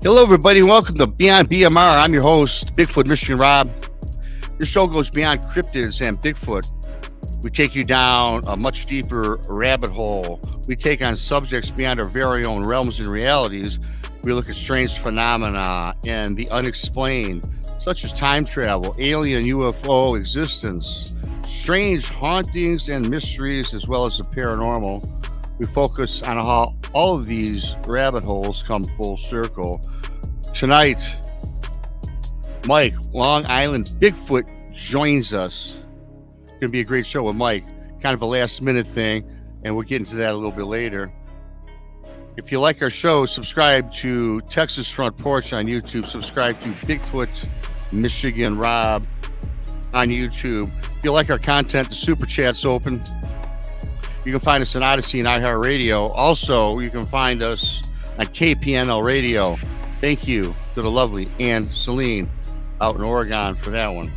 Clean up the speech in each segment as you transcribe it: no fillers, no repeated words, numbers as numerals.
Hello, everybody. Welcome to Beyond BMR. I'm your host, Bigfoot Michigan Rob. This show goes beyond cryptids and Bigfoot. We take you down a much deeper rabbit hole. We take on subjects beyond our very own realms and realities. We look at strange phenomena and the unexplained, such as time travel, alien UFO existence, strange hauntings and mysteries, as well as the paranormal. We focus on how all of these rabbit holes come full circle. Tonight, Mike, Long Island Bigfoot, joins us. It's going to be a great show with Mike. Kind of a last-minute thing, and we'll get into that a little bit later. If you like our show, subscribe to Texas Front Porch on YouTube. Subscribe to Bigfoot Michigan Rob on YouTube. If you like our content, the Super Chat's open. You can find us on Odyssey and iHeartRadio. Also, you can find us on KPNL Radio. Thank you to the lovely Selene out in Oregon for that one.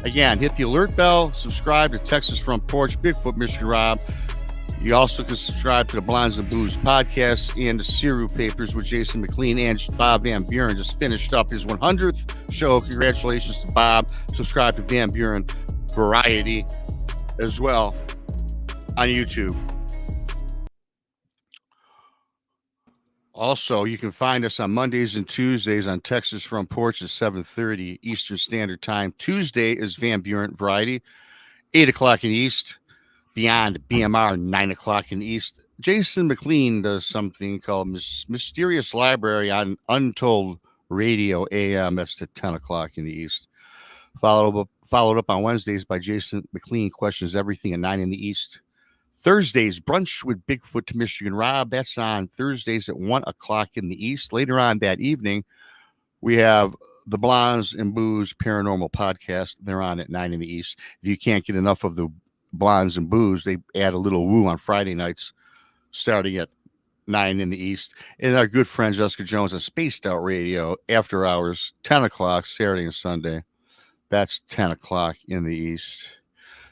Again, hit the alert bell, subscribe to Texas Front Porch, Bigfoot Michigan Rob. You also can subscribe to the Blondes and Blues podcast and the Siru Papers with Jason McLean and Bob Van Buren. Just finished up his 100th show. Congratulations to Bob. Subscribe to Van Buren Variety as well on YouTube. Also, you can find us on Mondays and Tuesdays on Texas Front Porch at 7:30 Eastern Standard Time. Tuesday is Van Buren Variety, 8 o'clock in the East. Beyond BMR, 9 o'clock in the East. Jason McLean does something called Mysterious Library on Untold Radio AM. That's at 10 o'clock in the East. Followed up on Wednesdays by Jason McLean Questions Everything at 9 in the East. Thursdays, Brunch with Bigfoot to Michigan Rob. That's on Thursdays at 1 o'clock in the East. Later on that evening, we have the Blondes and Booze Paranormal podcast. They're on at 9 in the East. If you can't get enough of the Blondes and Booze, they add a little woo on Friday nights starting at 9 in the East. And our good friend Jessica Jones on Spaced Out Radio, after hours, 10 o'clock, Saturday and Sunday. That's 10 o'clock in the East.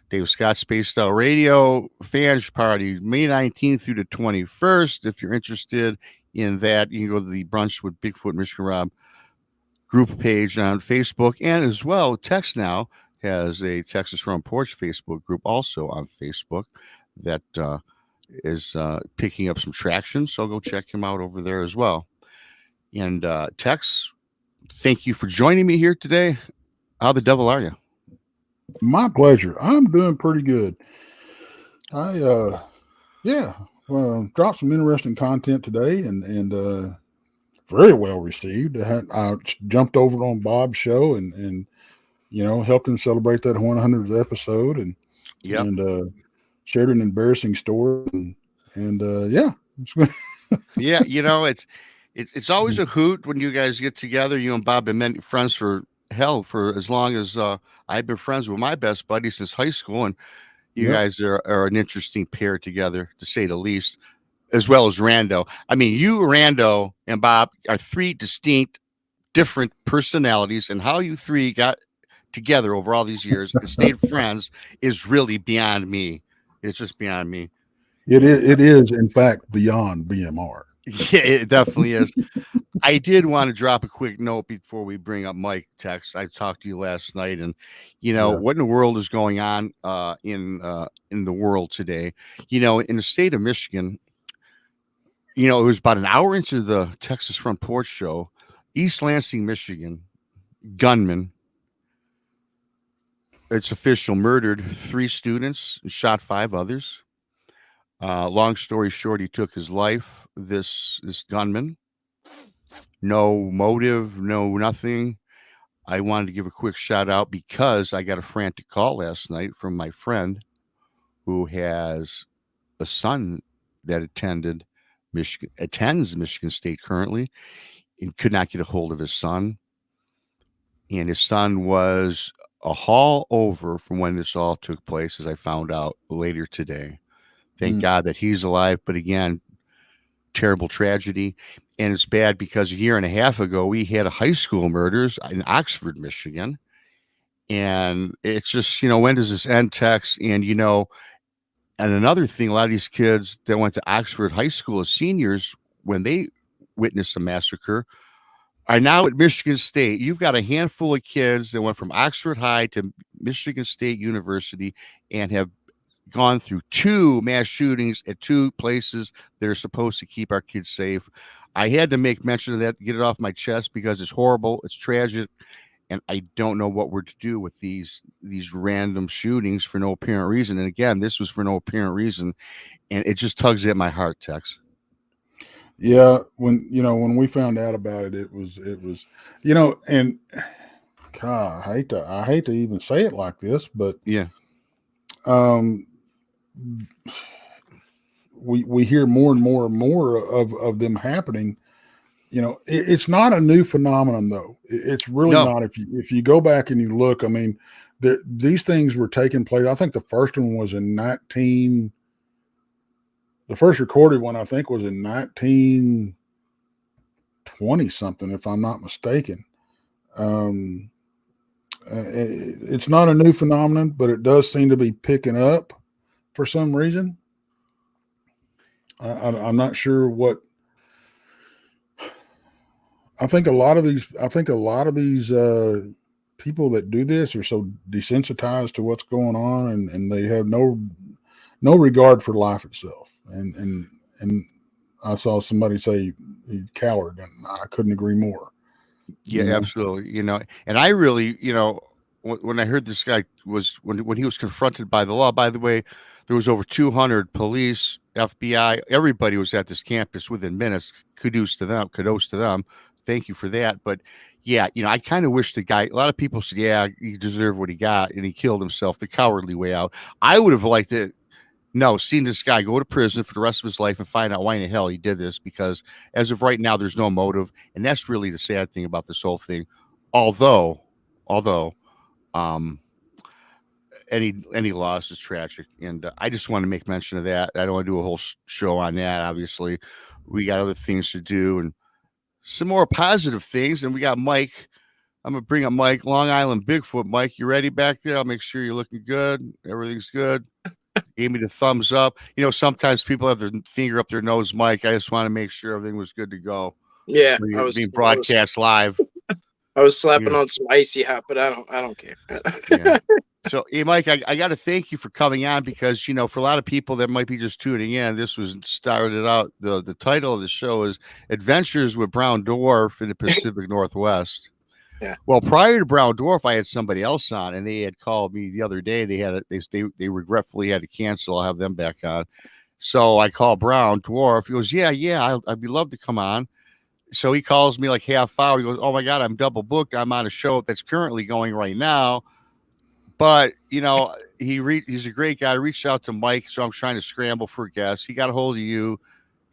Dave Scott Spaced Out Radio Fans Party, May 19th through the 21st. If you're interested in that, you can go to the Brunch with Bigfoot Michigan Rob group page on Facebook. And as well, Tex now has a Texas Front Porch Facebook group also on Facebook that is picking up some traction. So go check him out over there as well. And Tex, thank you for joining me here today. How the devil are you? My pleasure. I'm doing pretty good. I dropped some interesting content today and very well received. I jumped over on Bob's show and helped him celebrate that 100th episode and shared an embarrassing story and yeah. Yeah, it's always a hoot when you guys get together. You and Bob have been friends for as long as I've been friends with my best buddy since high school, and you guys are an interesting pair together, to say the least, as well as Rando. I mean, you, Rando, and Bob are three distinct, different personalities, and how you three got together over all these years and stayed friends is really beyond me. It's just beyond me. It is, in fact, beyond BMR. Yeah, it definitely is. I did want to drop a quick note before we bring up Mike. Tex, I talked to you last night, and what in the world is going on in the world today? In the state of Michigan, it was about an hour into the Texas Front Porch show. East Lansing, Michigan, gunman, it's official, murdered 3 students and shot 5 others. Long story short, he took his life. This gunman. No motive, no nothing. I wanted to give a quick shout out because I got a frantic call last night from my friend who has a son that attends Michigan State currently and could not get a hold of his son. And his son was a haul over from when this all took place, as I found out later today. Thank God that he's alive. But again, terrible tragedy. And it's bad because a year and a half ago, we had a high school murders in Oxford, Michigan. And it's just, when does this end, Tex? And, and another thing, a lot of these kids that went to Oxford High School as seniors, when they witnessed a massacre, are now at Michigan State. You've got a handful of kids that went from Oxford High to Michigan State University and have gone through 2 mass shootings at 2 places that are supposed to keep our kids safe. I had to make mention of that to get it off my chest because it's horrible, it's tragic, and I don't know what we're to do with these random shootings for no apparent reason. And again, this was for no apparent reason, and it just tugs at my heart, Tex. Yeah, when we found out about it, it was and God, I hate to even say it like this, but yeah, we hear more and more and more of them happening. It's not a new phenomenon, though. It's really not. If you go back and you look, I mean, these things were taking place. I think the first one was in the first recorded one, I think, was in 1920 something, if I'm not mistaken. It's not a new phenomenon, but it does seem to be picking up for some reason. I'm not sure what. I think a lot of these people that do this are so desensitized to what's going on, and they have no regard for life itself. And I saw somebody say he's coward, and I couldn't agree more. Yeah, absolutely. And I really, when I heard this guy was when he was confronted by the law. By the way, there was over 200 police, FBI, everybody was at this campus within minutes. Kudos to them. Thank you for that. But yeah, I kind of wish the guy. A lot of people said, yeah, he deserved what he got, and he killed himself the cowardly way out. I would have liked to. No, seen this guy go to prison for the rest of his life and find out why in the hell he did this, because as of right now, there's no motive. And that's really the sad thing about this whole thing. Although any loss is tragic. And I just want to make mention of that. I don't want to do a whole show on that. Obviously, we got other things to do and some more positive things. And we got Mike. I'm going to bring up Mike, Long Island Bigfoot. Mike, you ready back there? I'll make sure you're looking good. Everything's good. Gave me the thumbs up. Sometimes people have their finger up their nose, Mike. I just want to make sure everything was good to go. Yeah, I was being broadcast live. I was slapping on some icy hot, but I don't care. Yeah. So, hey, Mike, I got to thank you for coming on because for a lot of people that might be just tuning in, this was started out. The title of the show is "Adventures with Brown Dwarf in the Pacific Northwest." Yeah. Well, prior to Brown Dwarf, I had somebody else on, and they had called me the other day. They regretfully had to cancel. I'll have them back on. So I called Brown Dwarf. He goes, yeah, I'd be love to come on. So he calls me like half hour. He goes, oh my God, I'm double booked. I'm on a show that's currently going right now. But he's a great guy. I reached out to Mike, so I'm trying to scramble for guests. He got a hold of you,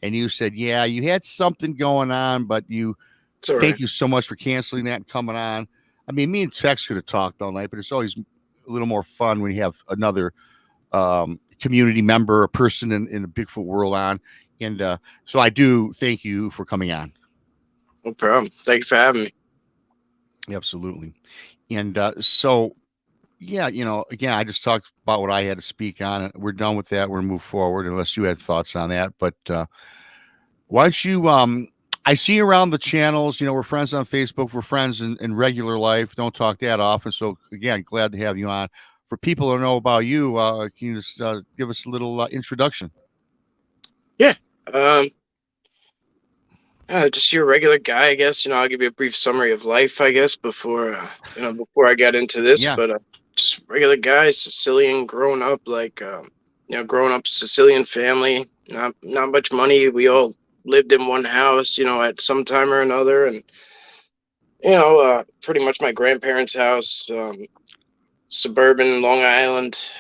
and you said, yeah, you had something going on, but you. Thank you so much for canceling that and coming on. I mean, me and Tex could have talked all night, but it's always a little more fun when you have another community member, a person in the Bigfoot world on. And so I do thank you for coming on. No problem. Thank you for having me. Absolutely. And so, yeah, again, I just talked about what I had to speak on. We're done with that. We're going to move forward unless you had thoughts on that. But why don't you I see you around the channels. We're friends on Facebook. We're friends in regular life. Don't talk that often. So, again, glad to have you on. For people who know about you, can you just give us a little introduction? Yeah. Just your regular guy, I guess. I'll give you a brief summary of life, I guess, before I got into this. Yeah. But just regular guy, Sicilian, growing up, Sicilian family. Not much money. We all lived in one house, at some time or another. And, pretty much my grandparents' house, suburban Long Island,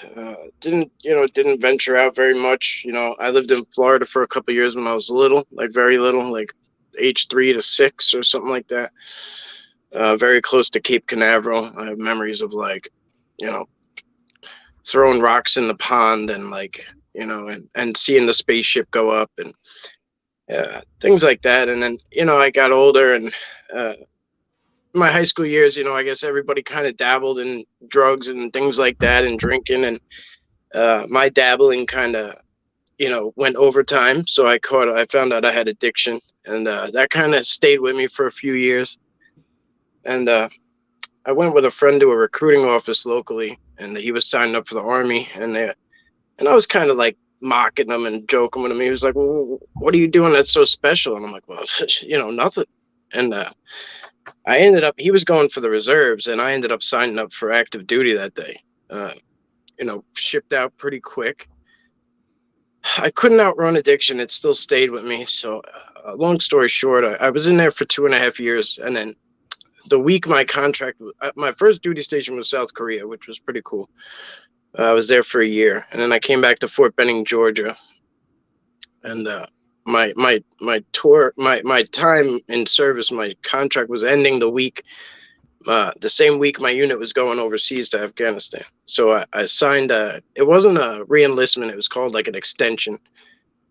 didn't venture out very much. I lived in Florida for a couple of years when I was little, like very little, like age 3 to 6 or something like that. Very close to Cape Canaveral. I have memories of throwing rocks in the pond and and seeing the spaceship go up and things like that. And then, I got older and my high school years, I guess everybody kind of dabbled in drugs and things like that and drinking. And my dabbling kind of went overtime. So I found out I had addiction, and that kind of stayed with me for a few years. And I went with a friend to a recruiting office locally, and he was signing up for the Army, and I was kind of like mocking him and joking with him. He was like, "Well, what are you doing that's so special?" And I'm like, "Well, nothing." And he was going for the reserves, and I ended up signing up for active duty that day. Shipped out pretty quick. I couldn't outrun addiction. It still stayed with me. So long story short, I was in there for 2.5 years. And then the week my first duty station was South Korea, which was pretty cool. I was there for a year. And then I came back to Fort Benning, Georgia. And my tour, my time in service, my contract was ending the same week my unit was going overseas to Afghanistan. So I signed it wasn't a re-enlistment, it was called like an extension.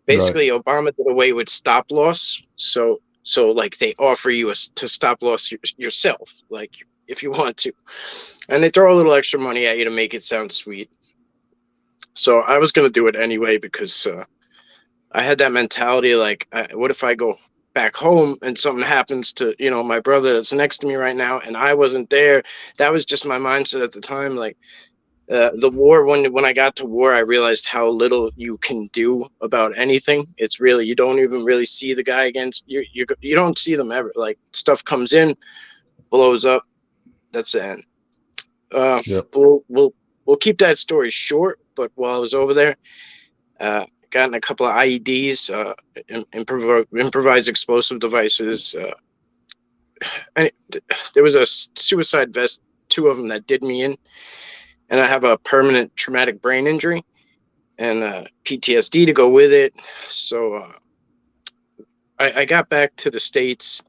Basically, right. Obama did away with stop loss. So like they offer you to stop loss yourself, like if you want to. And they throw a little extra money at you to make it sound sweet. So I was going to do it anyway because I had that mentality like, what if I go back home and something happens to my brother that's next to me right now and I wasn't there? That was just my mindset at the time. Like the war, when I got to war, I realized how little you can do about anything. It's really, you don't even really see the guy against you. You don't see them ever. Like stuff comes in, blows up, that's the end. Yep. We'll keep that story short, but while I was over there, gotten a couple of IEDs, improvised explosive devices. And there was a suicide vest, 2 of them that did me in. And I have a permanent traumatic brain injury and PTSD to go with it. So I got back to the States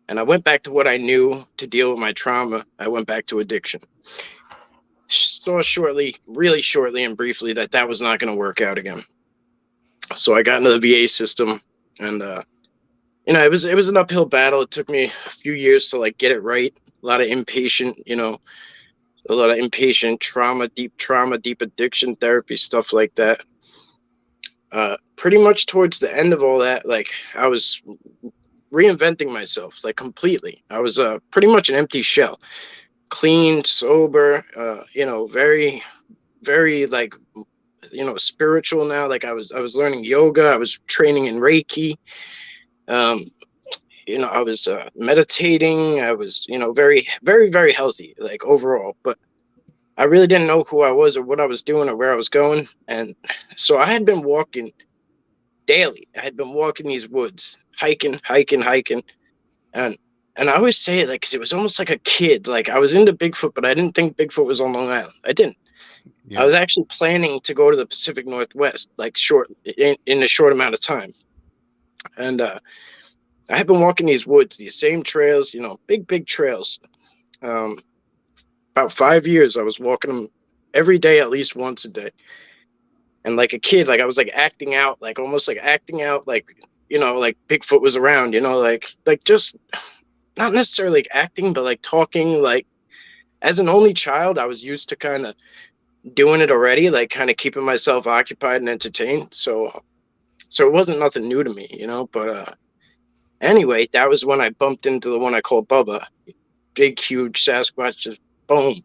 and I went back to what I knew to deal with my trauma. I went back to addiction. Saw really shortly and briefly that was not going to work out again. So I got into the VA system, and it was an uphill battle. It took me a few years to like get it right. A lot of inpatient, trauma, deep addiction therapy, stuff like that. Pretty much towards the end of all that, like I was reinventing myself like completely. I was pretty much an empty shell, clean, sober, very, very like, spiritual now. Like I was learning yoga. I was training in Reiki. I was meditating. I was, very, very, very healthy, like overall, but I really didn't know who I was or what I was doing or where I was going. And so I had been walking daily. I had been walking these woods, hiking. And I always say it like, 'cause it was almost like a kid. Like I was into Bigfoot, but I didn't think Bigfoot was on Long Island. I didn't. Yeah. I was actually planning to go to the Pacific Northwest, like in a short amount of time. And I had been walking these woods, these same trails, big trails. About 5 years, I was walking them every day, at least once a day. And like a kid, like I was like acting out, like almost like acting out, like, like Bigfoot was around, like just not necessarily like acting, but like talking. Like as an only child, I was used to kind of doing it already, like kind of keeping myself occupied and entertained. So it wasn't nothing new to me, but anyway, that was when I bumped into the one I call Bubba. Big, huge Sasquatch, just boom,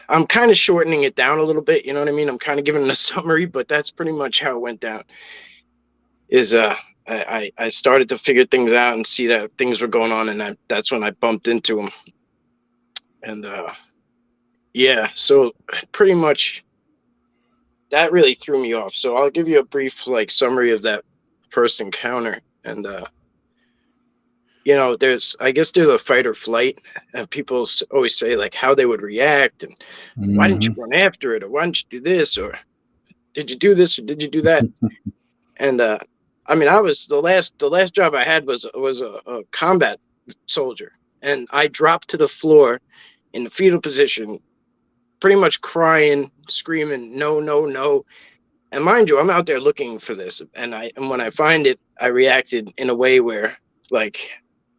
I'm kind of shortening it down a little bit, you know what I mean? I'm kind of giving it a summary, but that's pretty much how it went down. I started to figure things out and see that things were going on, and that's when I bumped into him. And yeah, so pretty much that really threw me off. So I'll give you a brief like summary of that first encounter. And I guess there's a fight or flight, and people always say like how they would react and why didn't you run after it, or why didn't you do this, or did you do this, or did you do that? And I was the last job I had was a combat soldier, and I dropped to the floor in the fetal position, pretty much crying, screaming, no. And mind you, I'm out there looking for this. And when I find it, I reacted in a way where, like,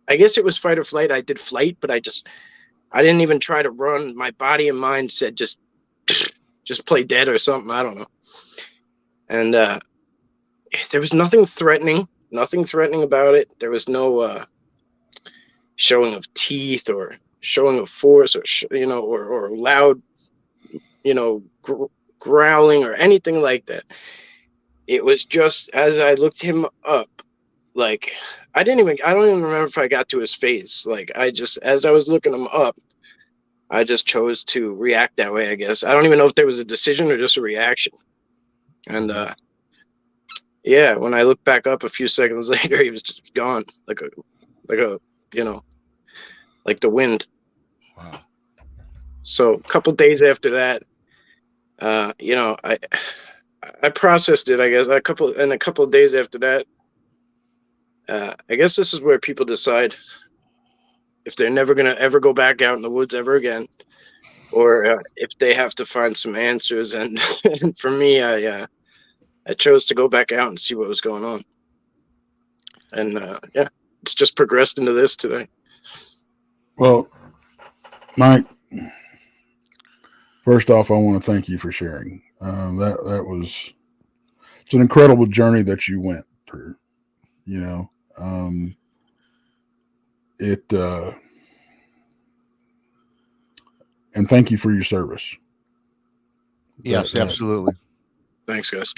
I guess it was fight or flight. I did flight, but I didn't even try to run. My body and mind said, just just play dead or something. I don't know. And there was nothing threatening about it. There was no showing of teeth or showing of force or or loud, growling or anything like that. It was just as I looked him up, like I don't even remember if I got to his face. Like as I was looking him up, I just chose to react that way, I guess. I don't even know if there was a decision or just a reaction. And yeah, when I looked back up a few seconds later, he was just gone, like the wind. Wow. So a couple days after that, I processed it, I guess. A couple of days after that, I guess this is where people decide if they're never gonna ever go back out in the woods ever again, or if they have to find some answers. And, and for me, I chose to go back out and see what was going on. And it's just progressed into this today. Well, Mike, first off, I want to thank you for sharing. It's an incredible journey that you went through. And thank you for your service. Yes, absolutely. Thanks, guys.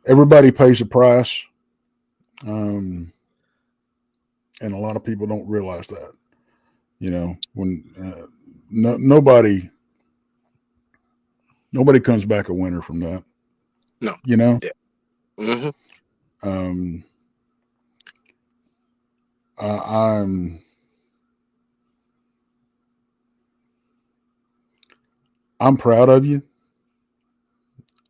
Everybody pays a price. And a lot of people don't realize that, when nobody comes back a winner from that. No. Yeah. Mm-hmm. I'm proud of you.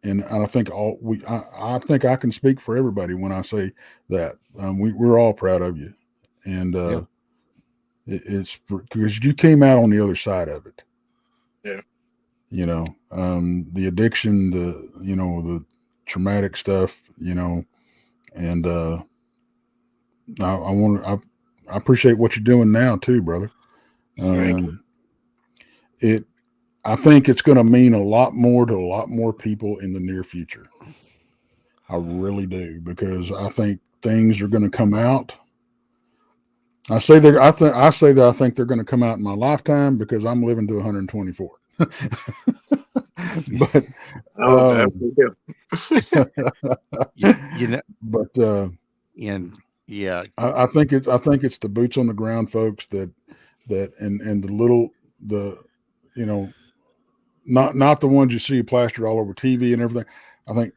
And I think I think I can speak for everybody when I say that. We're all proud of you. And it's because you came out on the other side of it. Yeah. The addiction, the traumatic stuff, and I appreciate what you're doing now too, brother. I think it's going to mean a lot more to a lot more people in the near future. I really do, because I think things are going to come out. I say that I think they're going to come out in my lifetime because I'm living to 124. But I think it's the boots on the ground folks that and not the ones you see plastered all over TV and everything. I think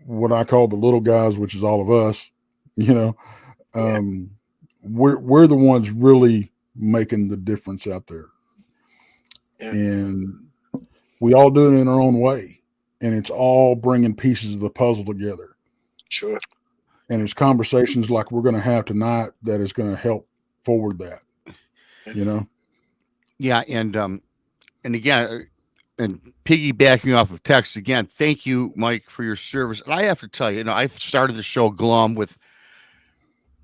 what I call the little guys, which is all of us, we're the ones really making the difference out there. Yeah. And we all do it in our own way, and it's all bringing pieces of the puzzle together. Sure. And it's conversations like we're going to have tonight that is going to help forward that, Yeah. And again, and piggybacking off of text again, thank you, Mike, for your service. And I have to tell you, I started the show glum with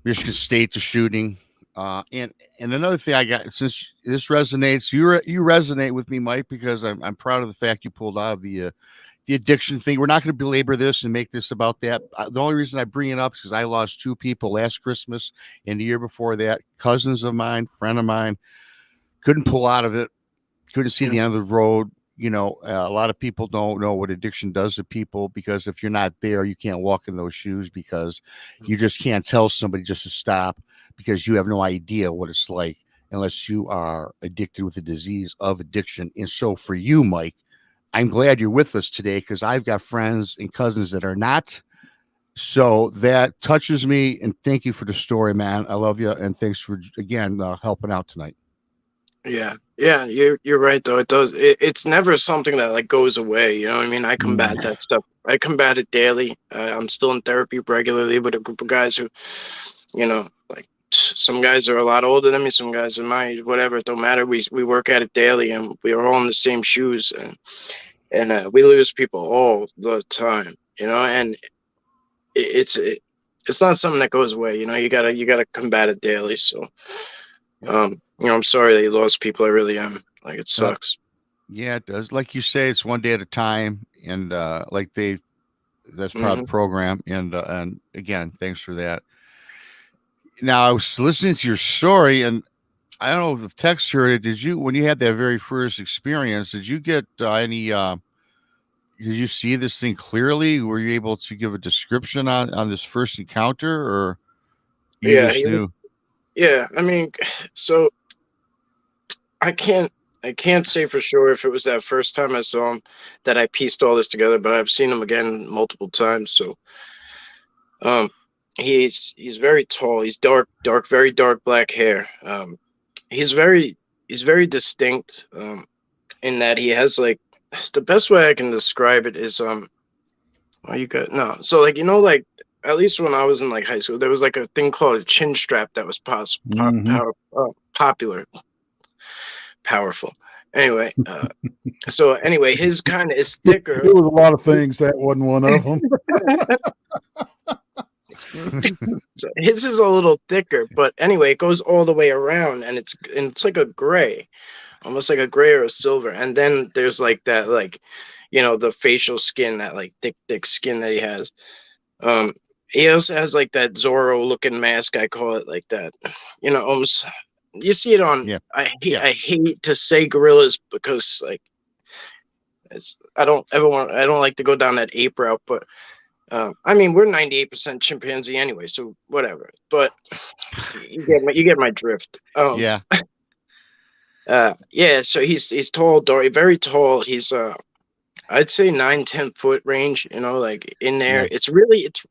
Michigan State, the shooting. And another thing I got, since this resonates, you resonate with me, Mike, because I'm proud of the fact you pulled out of the addiction thing. We're not going to belabor this and make this about that. The only reason I bring it up is because I lost 2 people last Christmas and the year before that, cousins of mine, friend of mine, couldn't pull out of it, couldn't see the end of the road. A lot of people don't know what addiction does to people, because if you're not there, you can't walk in those shoes, because you just can't tell somebody just to stop, because you have no idea what it's like unless you are addicted with the disease of addiction. And so for you, Mike, I'm glad you're with us today, because I've got friends and cousins that are not. So that touches me, and thank you for the story, man. I love you, and thanks for, again, helping out tonight. Yeah, you're right though. It does. It's never something that like goes away. You know what I mean? I combat that stuff. I combat it daily. I'm still in therapy regularly with a group of guys who, like some guys are a lot older than me. Some guys are my age. Whatever, it don't matter. We work at it daily, and we are all in the same shoes. And we lose people all the time. And it's not something that goes away. You gotta combat it daily. So. I'm sorry that you lost people. I really am. Like, it sucks. Yeah, it does. Like you say, it's one day at a time, and that's part of the program. And again, thanks for that. Now, I was listening to your story, and I don't know if Tex heard it. Did you, when you had that very first experience, did you get any? Did you see this thing clearly? Were you able to give a description on this first encounter, or you just knew? Yeah, I mean, so I can't say for sure if it was that first time I saw him that I pieced all this together, but I've seen him again multiple times. So, he's very tall. He's dark, very dark black hair. He's very distinct. In that he has, like, the best way I can describe it is so like, like, at least when I was in, like, high school, there was, like, a thing called a chin strap that was popular. Powerful. Anyway, his kind of is thicker. There was a lot of things, that wasn't one of them. So his is a little thicker, but anyway, it goes all the way around, and it's like a gray, almost like a gray or a silver. And then there's, like, that, like, the facial skin, that, like, thick skin that he has. He also has, like, that Zorro looking mask. I call it like that. Almost. You see it on. Yeah. I hate to say gorillas because, like, I don't like to go down that ape route, but I mean, we're 98% chimpanzee anyway, so whatever. But you get my drift. Yeah. Yeah. So he's tall, very tall. He's I'd say 9-10 foot range. Like, in there. Yeah. It's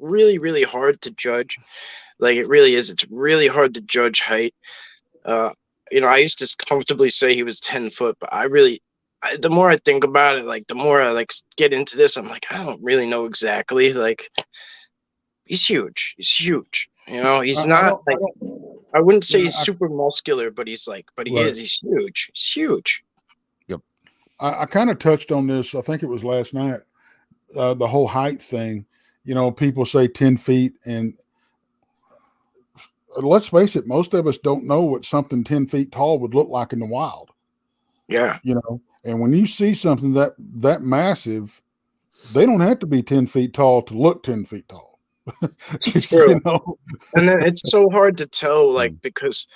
really hard to judge. Like, it really is. It's really hard to judge height. I used to comfortably say he was 10 foot, but the more I think about it, like, the more I, like, get into this, I'm like, I don't really know exactly. Like, he's huge. He's not, like, I wouldn't say he's super muscular, but he's like, he is. He's huge. He's huge. Yep. I kind of touched on this. I think it was last night. The whole height thing. People say 10 feet, and let's face it, most of us don't know what something 10 feet tall would look like in the wild. Yeah. And when you see something that massive, they don't have to be 10 feet tall to look 10 feet tall. It's true. And then it's so hard to tell, like, because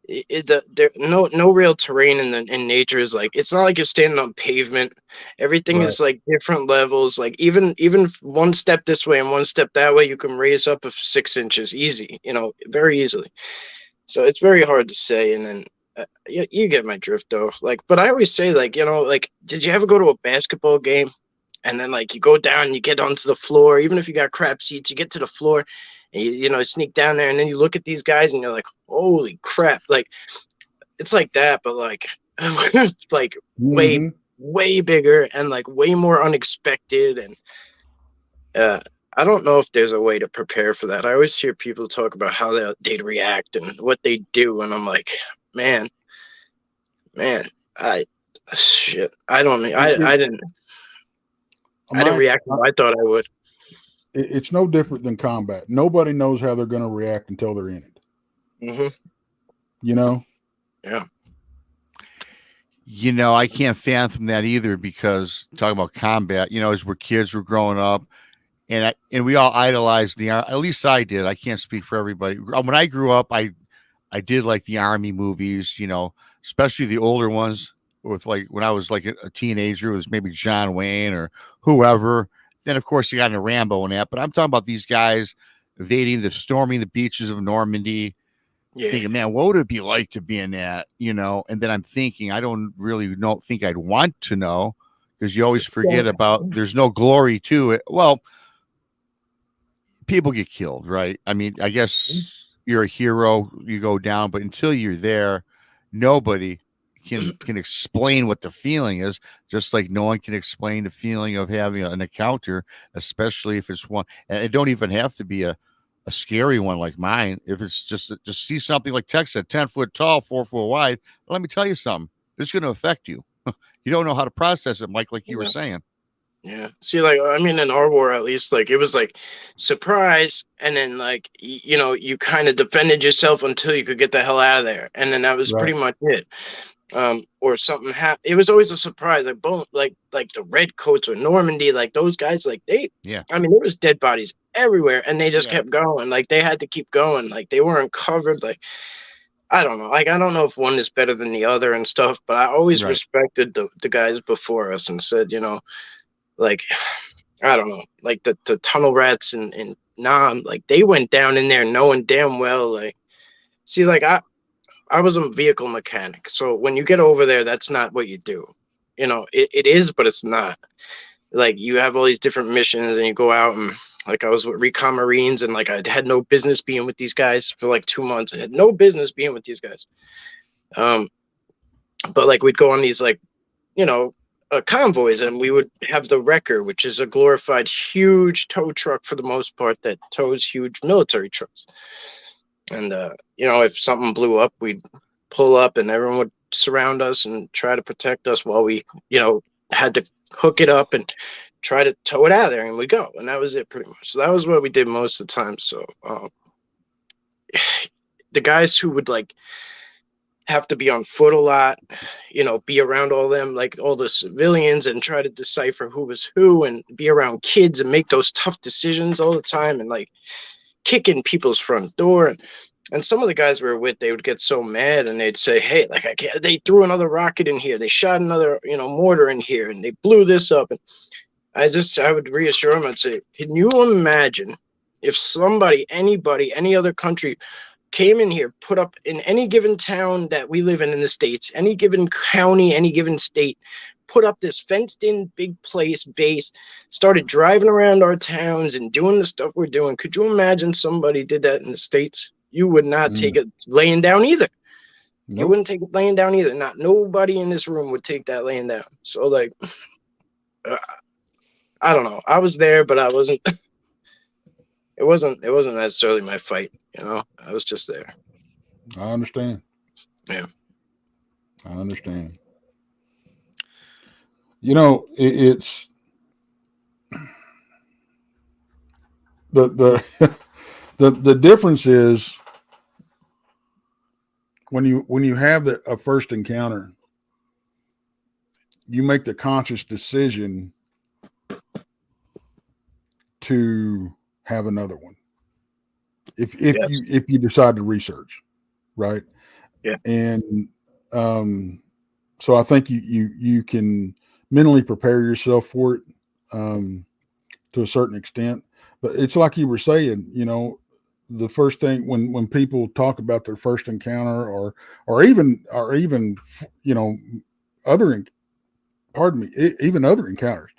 there's no real terrain in nature. Is like, it's not like you're standing on pavement. Everything is, like, different levels. Like, even one step this way and one step that way, you can raise up 6 inches easy, very easily. So it's very hard to say. And then you get my drift, though. Like, but I always say, like, like, did you ever go to a basketball game and then, like, you go down, you get onto the floor, even if you got crap seats, you get to the floor and you sneak down there, and then you look at these guys and you're like, holy crap. Like, it's like that, but, like, like, way bigger and, like, way more unexpected. And I don't know if there's a way to prepare for that. I always hear people talk about how they'd react and what they do, and I'm like, man, I didn't react how I thought I would. It's no different than combat. Nobody knows how they're going to react until they're in it. Yeah. I can't fathom that either, because talking about combat, as we're kids, we're growing up, and we all idolized the Army. At least I did. I can't speak for everybody. When I grew up, I did like the Army movies, especially the older ones, with, like, when I was, like, a teenager, it was maybe John Wayne or whoever. Then, of course, you got into Rambo and that. But I'm talking about these guys storming the beaches of Normandy. Yeah. Thinking, man, what would it be like to be in that? And then I'm thinking, I don't really think I'd want to know, because you always forget about there's no glory to it. Well, people get killed, right? I mean, I guess you're a hero, you go down, but until you're there, nobody can explain what the feeling is, just like no one can explain the feeling of having an encounter, especially if it's one, and it don't even have to be a scary one like mine. If it's just see something like Tex said, 10 foot tall, 4 foot wide, let me tell you something, it's going to affect you. You don't know how to process it, Mike, like you were saying. Yeah. See, like, I mean, in our war, at least, like, it was like surprise. And then, like, you kind of defended yourself until you could get the hell out of there. And then that was pretty much it. or something happened. It was always a surprise. Like boom, like the red coats or Normandy, like those guys, like I mean, there was dead bodies everywhere, and they just kept going. Like they had to keep going. Like they weren't covered. Like I don't know. Like I don't know if one is better than the other and stuff, but I always respected the guys before us and said, like I don't know, like the tunnel rats and Nam, like they went down in there knowing damn well, like see, like I was a vehicle mechanic. So when you get over there, that's not what you do. It is, but it's not. Like you have all these different missions and you go out and like I was with Recon Marines and like I had no business being with these guys for like 2 months. I had no business being with these guys. But like we'd go on these like, convoys, and we would have the Wrecker, which is a glorified huge tow truck for the most part that tows huge military trucks. And, if something blew up, we'd pull up and everyone would surround us and try to protect us while we, had to hook it up and try to tow it out of there, and we go. And that was it pretty much. So that was what we did most of the time. So the guys who would like have to be on foot a lot, be around all them, like all the civilians, and try to decipher who was who and be around kids and make those tough decisions all the time and like kicking people's front door. And some of the guys we were with, they would get so mad and they'd say, hey, like I can't, they threw another rocket in here. They shot another, mortar in here and they blew this up. And I would reassure them. I'd say, can you imagine if somebody, anybody, any other country came in here, put up in any given town that we live in the States, any given county, any given state, put up this fenced in big base, started driving around our towns and doing the stuff we're doing. Could you imagine somebody did that in the States? You would not take it laying down either. Nope. You wouldn't take it laying down either. Not nobody in this room would take that laying down. So like, I don't know. I was there, but I wasn't. It wasn't necessarily my fight. I was just there. I understand. Yeah, I understand. It's the difference is when you have a first encounter, you make the conscious decision to have another one. If you decide to research, right? Yeah. And so I think you can mentally prepare yourself for it to a certain extent. But it's like you were saying, the first thing when people talk about their first encounter or even other encounters,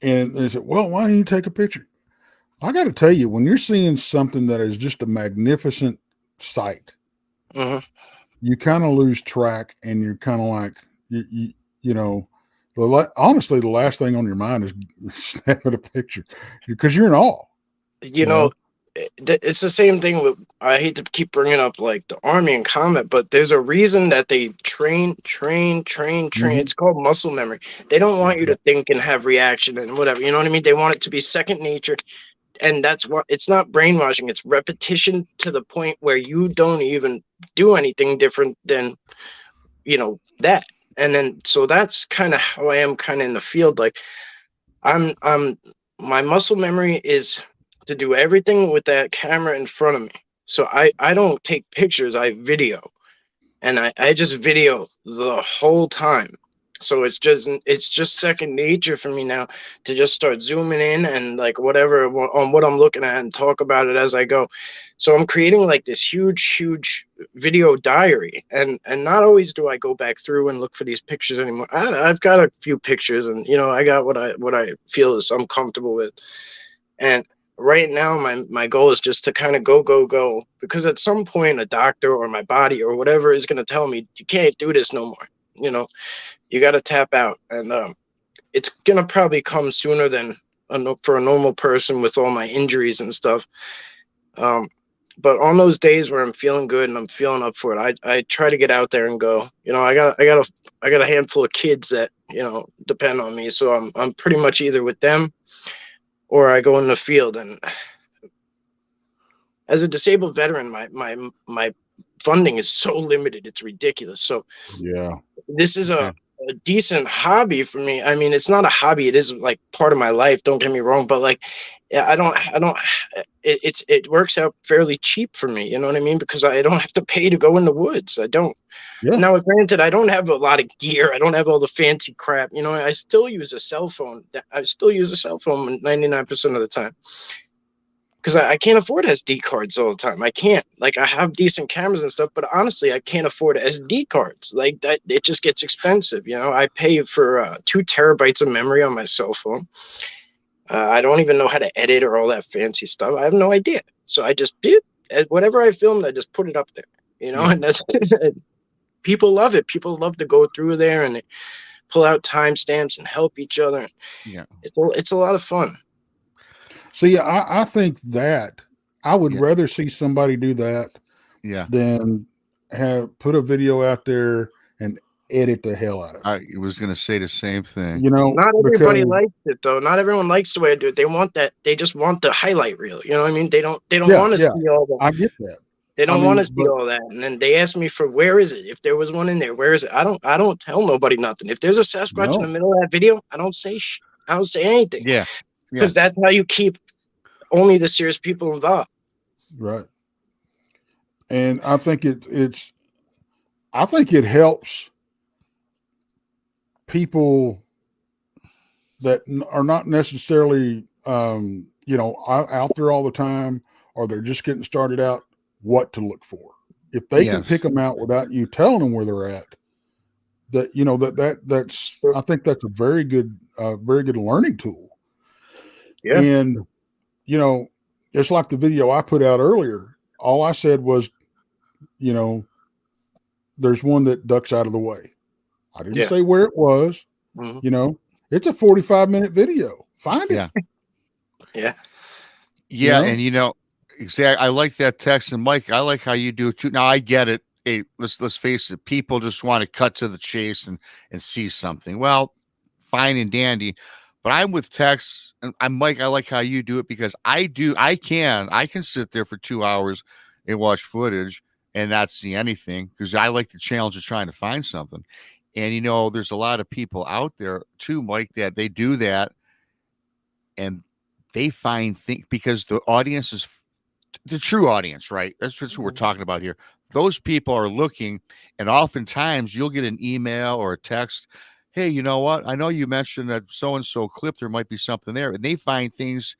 and they said, well, why don't you take a picture? I got to tell you, when you're seeing something that is just a magnificent sight, you kind of lose track, and you're kind of like, honestly, the last thing on your mind is snapping a picture because you're in awe. It's the same thing with, I hate to keep bringing up like the Army and combat, but there's a reason that they train. It's called muscle memory. They don't want you to think and have reaction and whatever. You know what I mean? They want it to be second nature. And that's what, it's not brainwashing. It's repetition to the point where you don't even do anything different than, that. And then, so that's kind of how I am kind of in the field. Like my muscle memory is to do everything with that camera in front of me. So I don't take pictures, I video, and I just video the whole time. So it's just second nature for me now to just start zooming in and like whatever on what I'm looking at and talk about it as I go. So I'm creating like this huge video diary, and not always do I go back through and look for these pictures anymore. I've got a few pictures, and I got what I feel is I'm comfortable with. And right now my goal is just to kind of go, because at some point a doctor or my body or whatever is going to tell me you can't do this no more. You got to tap out, and it's going to probably come sooner than for a normal person with all my injuries and stuff. But on those days where I'm feeling good and I'm feeling up for it, I try to get out there and go. I got a handful of kids that depend on me, so I'm pretty much either with them or I go in the field. And as a disabled veteran, my funding is so limited, it's ridiculous. So Yeah. this is a decent hobby for me. I mean, it's not a hobby, it is like part of my life, don't get me wrong, but like, yeah, it works out fairly cheap for me, you know what I mean? Because I don't have to pay to go in the woods. I don't. Yeah. Now, granted, I don't have a lot of gear. I don't have all the fancy crap. You know, I still use a cell phone. 99% of the time. Because I can't afford SD cards all the time. I can't. Like, I have decent cameras and stuff, but honestly, I can't afford SD cards. Like, that, it just gets expensive. You know, I pay for 2 terabytes of memory on my cell phone. I don't even know how to edit or all that fancy stuff. I have no idea. So I just whatever I filmed, I just put it up there. You know, and that's people love it. People love to go through there and they pull out timestamps and help each other. Yeah, it's a lot of fun. See, I think that I would rather see somebody do that than put a video out there and edit the hell out of it. I was going to say the same thing. You know, not everybody likes it though. Not everyone likes the way I do it. They want that. They just want the highlight reel. You know what I mean? They don't want to see all that. I get that. They don't want to see all that. And then they ask me for where is it? If there was one in there, where is it? I don't tell nobody nothing. If there's a Sasquatch in the middle of that video, I don't say anything. Yeah. Because that's how you keep only the serious people involved. Right. And I think it helps people that are not necessarily out there all the time, or they're just getting started out, what to look for. If they can pick them out without you telling them where they're at, that's I think that's a very good learning tool. Yeah. And it's like the video I put out earlier. All I said was, there's one that ducks out of the way. I didn't say where it was. Mm-hmm. It's a 45-minute video. Find it. Yeah. And exactly. I like that text. And Mike, I like how you do it too. Now I get it. Hey, let's face it. People just want to cut to the chase and see something. Well, fine and dandy. But I'm with Tex, and I'm Mike. I like how you do it because I can sit there for 2 hours and watch footage and not see anything because I like the challenge of trying to find something. And there's a lot of people out there too, Mike, that they do that, and they find things because the audience is the true audience, right? That's what we're talking about here. Those people are looking, and oftentimes you'll get an email or a text. Hey, you know what? I know you mentioned that so-and-so clip, there might be something there. And they find things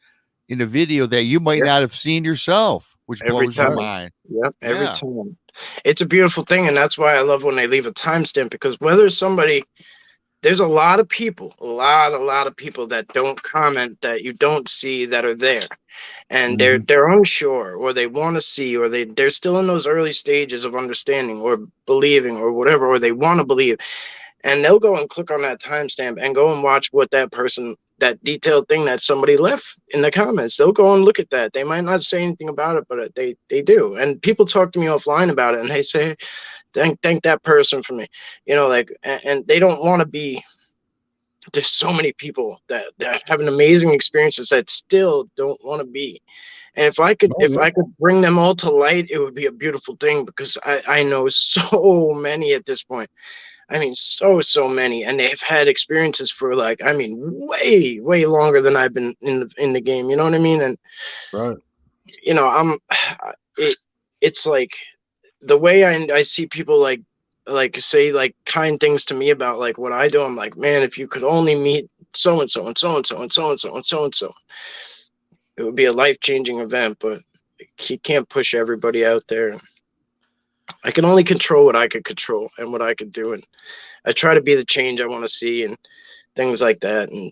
in the video that you might not have seen yourself, which blows your mind. Yep, every time. It's a beautiful thing, and that's why I love when they leave a timestamp, because there's a lot of people, a lot of people that don't comment, that you don't see, that are there. And they're unsure, or they want to see, or they're still in those early stages of understanding or believing or whatever, or they want to believe. And they'll go and click on that timestamp and go and watch what that detailed thing that somebody left in the comments. They'll go and look at that. They might not say anything about it, but they do. And people talk to me offline about it, and they say, thank that person for me. And they don't want to be. There's so many people that have amazing experiences that still don't want to be. And if I could bring them all to light, it would be a beautiful thing, because I know so many at this point. I mean, so many, and they've had experiences for way, way longer than I've been in the game. You know what I mean? And right, it's like the way I see people say kind things to me about like what I do. I'm like, man, if you could only meet so and so and so and so and so and so and so and so, it would be a life-changing event. But you can't push everybody out there. I can only control what I could control and what I could do. And I try to be the change I want to see and things like that. And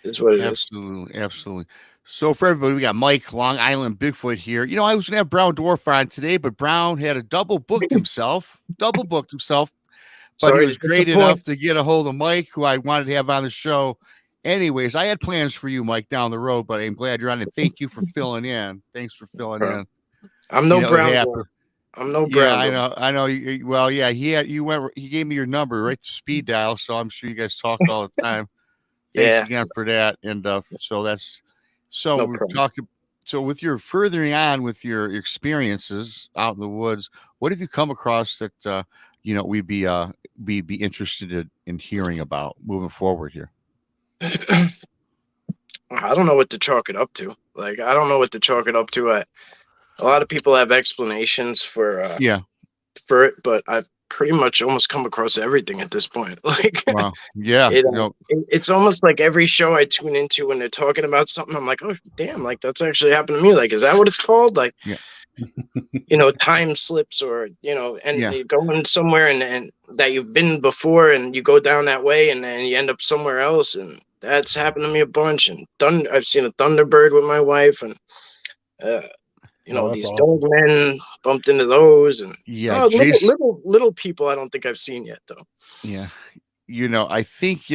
it's what it is. Absolutely. So for everybody, we got Mike, Long Island Bigfoot here. I was going to have Brown Dwarf on today, but Brown had double booked himself. But he was great enough to get a hold of Mike, who I wanted to have on the show. Anyways, I had plans for you, Mike, down the road, but I'm glad you're on, and thank you for filling in. Thanks for filling in. I'm no Brown Dwarf. I'm no Brown. Yeah, I know. Well, yeah, he gave me your number, right? The speed dial. So I'm sure you guys talk all the time. Thanks again for that. And so we're talking. So with your furthering on with your experiences out in the woods, what have you come across that we'd be interested in hearing about moving forward here? I don't know what to chalk it up to. Like, I don't know what to chalk it up to. A lot of people have explanations Yeah. for it, but I've pretty much almost come across everything at this point. Like, Wow. Yeah. it's almost like every show I tune into when they're talking about something, I'm like, oh damn, like that's actually happened to me. Like, is that what it's called? Like, Yeah. Time slips, or and Yeah. you're going somewhere and that you've been before, and you go down that way, and then you end up somewhere else, and that's happened to me a bunch. And I've seen a Thunderbird with my wife, and these awesome. dog men bumped into those, and little people I don't think I've seen yet though. Yeah. I think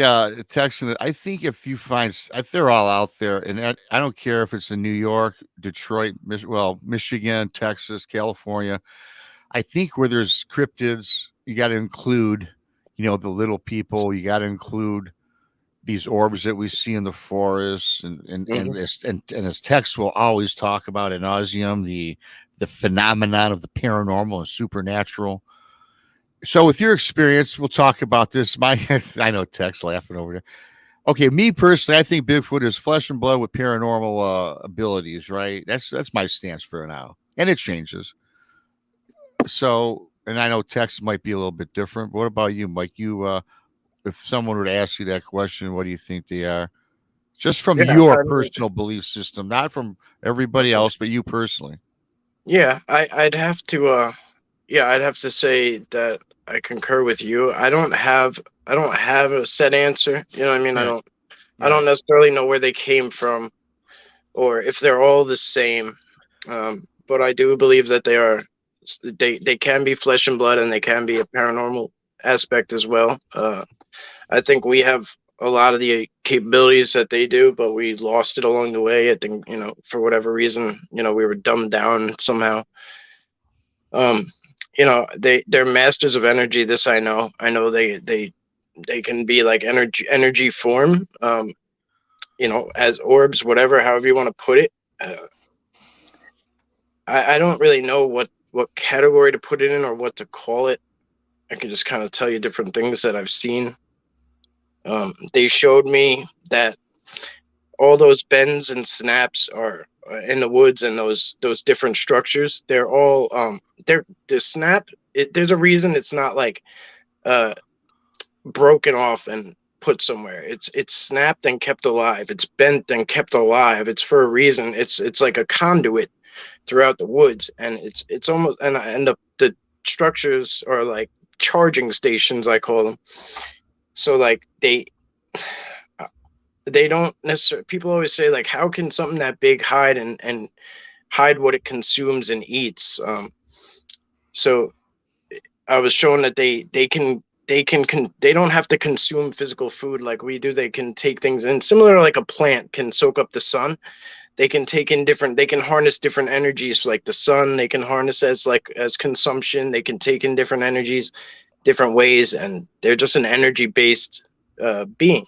Texan. I think if you find, if they're all out there, and I don't care if it's in New York, Detroit, Michigan, Texas, California. I think where there's cryptids, you got to include, the little people. You got to include these orbs that we see in the forest, and as Tex will always talk about ad nauseum, the phenomenon of the paranormal and supernatural. So with your experience, we'll talk about this. I know Tex laughing over there. Okay, me personally, I think Bigfoot is flesh and blood with paranormal abilities, right? That's my stance for now. And it changes. So, and I know Tex might be a little bit different. But what about you, Mike? If someone were to ask you that question, what do you think they are? Just from your personal belief system, not from everybody else, but you personally. Yeah, I'd have to I'd have to say that I concur with you. I don't have a set answer. You know what I mean? Yeah. I don't necessarily know where they came from or if they're all the same. But I do believe that they can be flesh and blood, and they can be a paranormal aspect as well. I think we have a lot of the capabilities that they do, but we lost it along the way. I think, for whatever reason, we were dumbed down somehow. They're masters of energy. This I know. I know they can be like energy form, as orbs, whatever, however you want to put it. I don't really know what category to put it in or what to call it. I can just kind of tell you different things that I've seen. They showed me that all those bends and snaps are in the woods, and those different structures. They're all the snap. There's a reason it's not like broken off and put somewhere. It's snapped and kept alive. It's bent and kept alive. It's for a reason. It's like a conduit throughout the woods, and it's almost and the structures are like charging stations, I call them. So like they don't necessarily, people always say like, how can something that big hide and hide what it consumes and eats? So I was shown that they don't have to consume physical food like we do. They can take things in, similar to like a plant can soak up the sun. They can they can harness different energies like the sun. They can harness as consumption. They can take in different energies, different ways, and they're just an energy based being.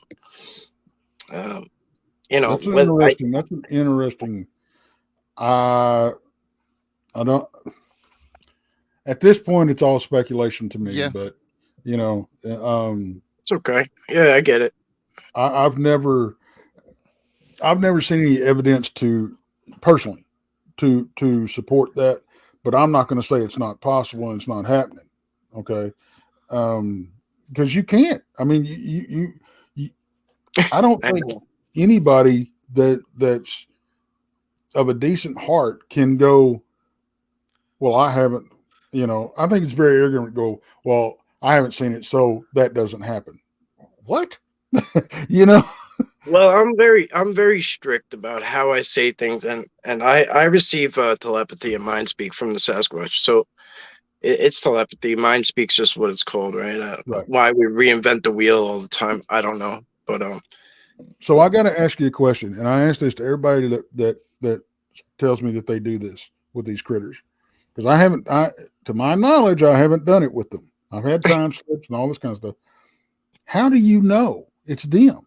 That's interesting. That's an interesting. I don't. At this point, it's all speculation to me. Yeah. But it's okay. Yeah, I get it. I've never seen any evidence personally to support that, but I'm not going to say it's not possible and it's not happening. Okay. Because you can't. I mean, you I don't think anybody that's of a decent heart can go, well, I haven't, I think it's very arrogant to go, well, I haven't seen it, so that doesn't happen. What? Well, I'm very strict about how I say things, and I receive telepathy and mind speak from the Sasquatch. So it's telepathy. Mind speak's just what it's called, right? Right. Why we reinvent the wheel all the time, I don't know. But so I got to ask you a question, and I ask this to everybody that tells me that they do this with these critters, because to my knowledge, I haven't done it with them. I've had time slips and all this kind of stuff. How do you know it's them?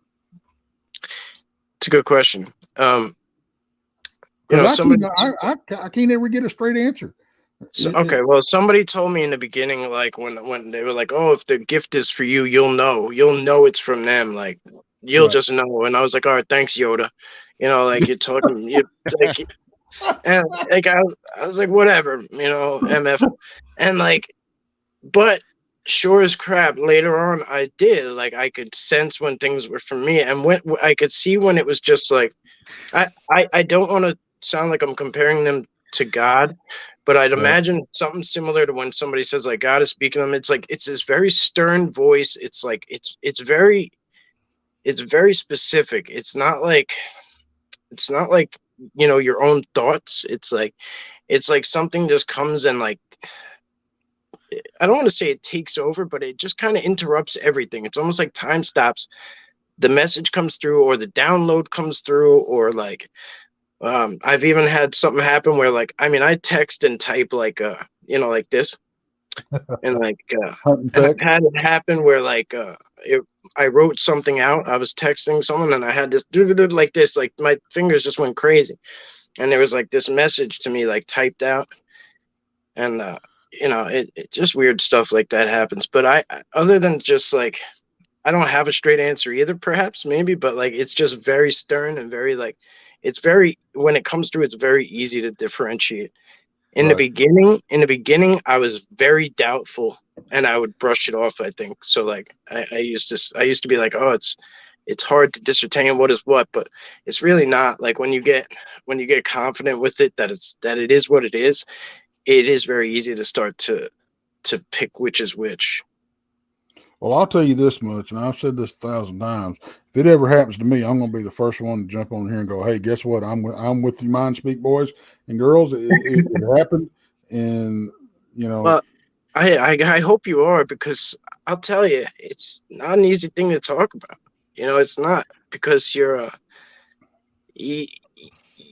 It's a good question. Because You know, somebody. I can't ever get a straight answer. So, okay, well, somebody told me in the beginning, like when they were like, "Oh, if the gift is for you, you'll know it's from them. Like, you'll just know." And I was like, "All right, thanks, Yoda." You know, like you're talking, you like, and like I was like, whatever, you know, MF, and like, but sure as crap, later on, I did like I could sense when things were for me, and when I could see when it was just like, I don't want to sound like I'm comparing them to God. But I'd imagine something similar to when somebody says like God is speaking to them. It's like it's this very stern voice. It's like it's very specific. It's not like you know your own thoughts. It's like something just comes and like I don't want to say it takes over, but it just kind of interrupts everything. It's almost like time stops. The message comes through, or the download comes through, or like I've even had something happen where like I mean I text and type like you know like this and like I've had it happen where like I wrote something out. I was texting someone and I had this like this, like my fingers just went crazy, and there was like this message to me like typed out, and you know it just weird stuff like that happens. But I other than just like I don't have a straight answer either, perhaps maybe, but like it's just very stern and very like. It's very when it comes through, it's very easy to differentiate. In the beginning, I was very doubtful, and I would brush it off. I think so. Like I used to be like, oh, it's hard to discern what is what, but it's really not. Like when you get confident with it that it is what it is very easy to start to pick which is which. Well, I'll tell you this much, and I've said this 1,000 times. If it ever happens to me, I'm going to be the first one to jump on here and go, "Hey, guess what? I'm with you, Mind Speak boys and girls. It happened, and you know." Well, I hope you are, because I'll tell you, it's not an easy thing to talk about. You know, it's not, because you're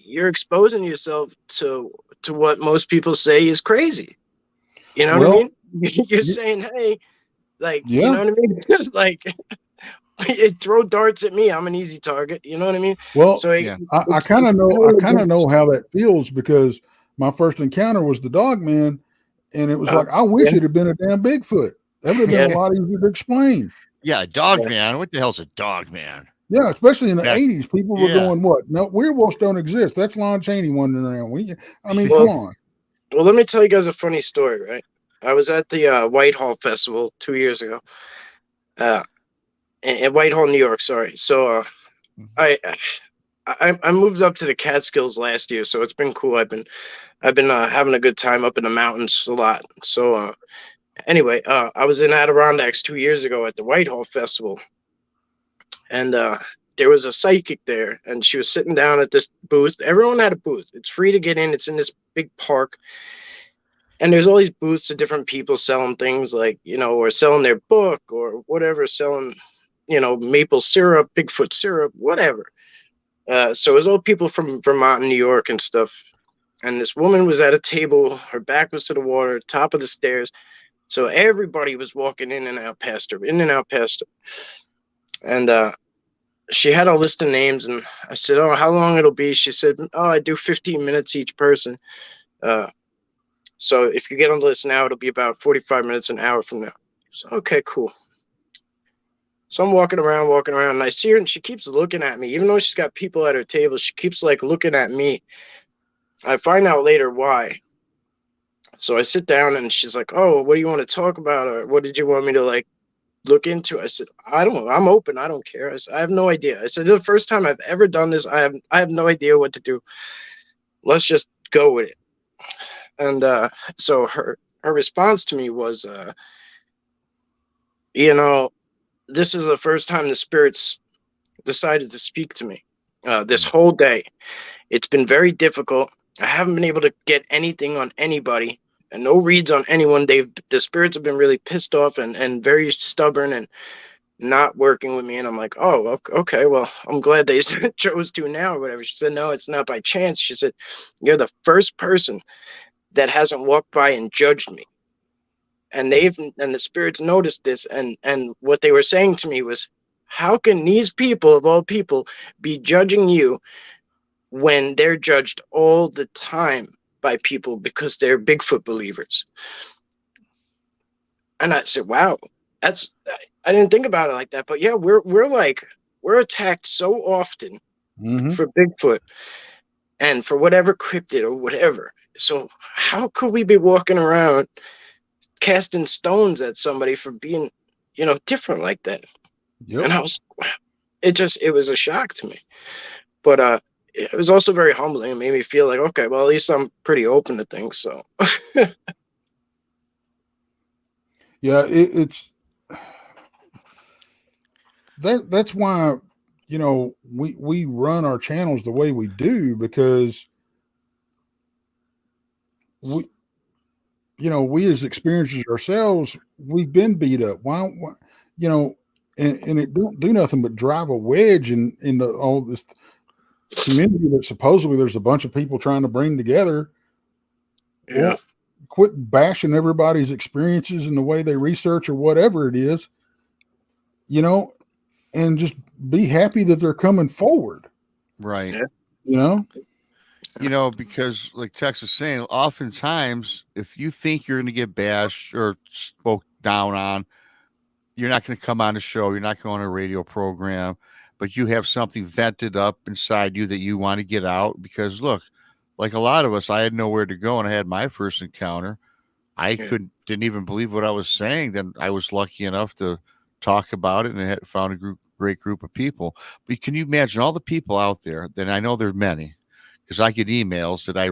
exposing yourself to what most people say is crazy. You know what I mean? You're saying, hey. Like, you know what I mean? Like, it throw darts at me. I'm an easy target. You know what I mean? Well, so I kind of know how that feels, because my first encounter was the dog man, and it was like, I wish it had been a damn Bigfoot. That would have been a lot easier to explain. Yeah, dog man. What the hell's a dog man? Yeah, especially in the 80s, people were going, "What? No, werewolves don't exist." That's Lon Chaney wandering around. Come on. Well, let me tell you guys a funny story, right? I was at the Whitehall Festival 2 years ago, in Whitehall, New York. Sorry. So I moved up to the Catskills last year, so it's been cool. I've been having a good time up in the mountains a lot. So anyway, I was in Adirondacks 2 years ago at the Whitehall Festival, and there was a psychic there, and she was sitting down at this booth. Everyone had a booth. It's free to get in. It's in this big park. And there's all these booths of different people selling things, like, you know, or selling their book or whatever, selling, you know, maple syrup, Bigfoot syrup, whatever. So it was all people from Vermont and New York and stuff. And this woman was at a table. Her back was to the water, top of the stairs. So everybody was walking in and out past her. And she had a list of names. And I said, "Oh, how long it'll be?" She said, "Oh, I do 15 minutes each person. So if you get on the list now, it'll be about 45 minutes, an hour from now." So, okay, cool. So I'm walking around, and I see her, and she keeps looking at me. Even though she's got people at her table, she keeps like looking at me. I find out later why. So I sit down, and she's like, "Oh, what do you want to talk about? Or what did you want me to like look into?" I said, I'm open. I don't care. I said, "I have no idea." I said, "The first time I've ever done this, I have no idea what to do. Let's just go with it." And so her response to me was, you know, "This is the first time the spirits decided to speak to me this whole day. It's been very difficult. I haven't been able to get anything on anybody and no reads on anyone. The spirits have been really pissed off and very stubborn and not working with me." And I'm like, "Oh, okay, well, I'm glad they chose to now," or whatever. She said, "No, it's not by chance." She said, "You're the first person that hasn't walked by and judged me. And the spirits noticed this, and what they were saying to me was, how can these people of all people be judging you when they're judged all the time by people because they're Bigfoot believers. And I said, wow, I didn't think about it like that. But yeah, we're attacked so often for Bigfoot and for whatever cryptid or whatever. So how could we be walking around casting stones at somebody for being, different like that? Yep. And it was a shock to me. But it was also very humbling. It made me feel like, okay, well, at least I'm pretty open to things. So yeah, that's why, we run our channels the way we do, because we as experiencers ourselves, we've been beat up. Why and it don't do nothing but drive a wedge in all this community that supposedly there's a bunch of people trying to bring together. yeah. Well, quit bashing everybody's experiences and the way they research or whatever it is, and just be happy that they're coming forward. Right. Yeah. Because like Tex is saying, oftentimes if you think you're going to get bashed or spoke down on, you're not going to come on a show. You're not going on a radio program, but you have something vented up inside you that you want to get out. Because look, like a lot of us, I had nowhere to go, and I had my first encounter. I didn't even believe what I was saying. Then I was lucky enough to talk about it, and I found a great group of people. But can you imagine all the people out there? Then I know there are many, because I get emails that I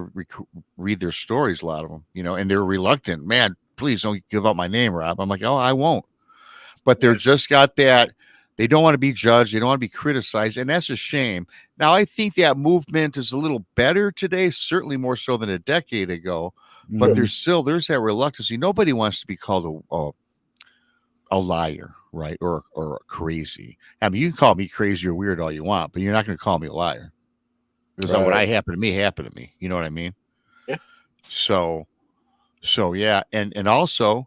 read their stories, a lot of them, and they're reluctant. Man, please don't give out my name, Rob. I'm like, oh, I won't. But they're just got that. They don't want to be judged. They don't want to be criticized. And that's a shame. Now, I think that movement is a little better today, certainly more so than a decade ago. But there's that reluctancy. Nobody wants to be called a liar, right? Or crazy. I mean, you can call me crazy or weird all you want, but you're not going to call me a liar. Because what happened to me. You know what I mean? Yeah. So yeah. And also,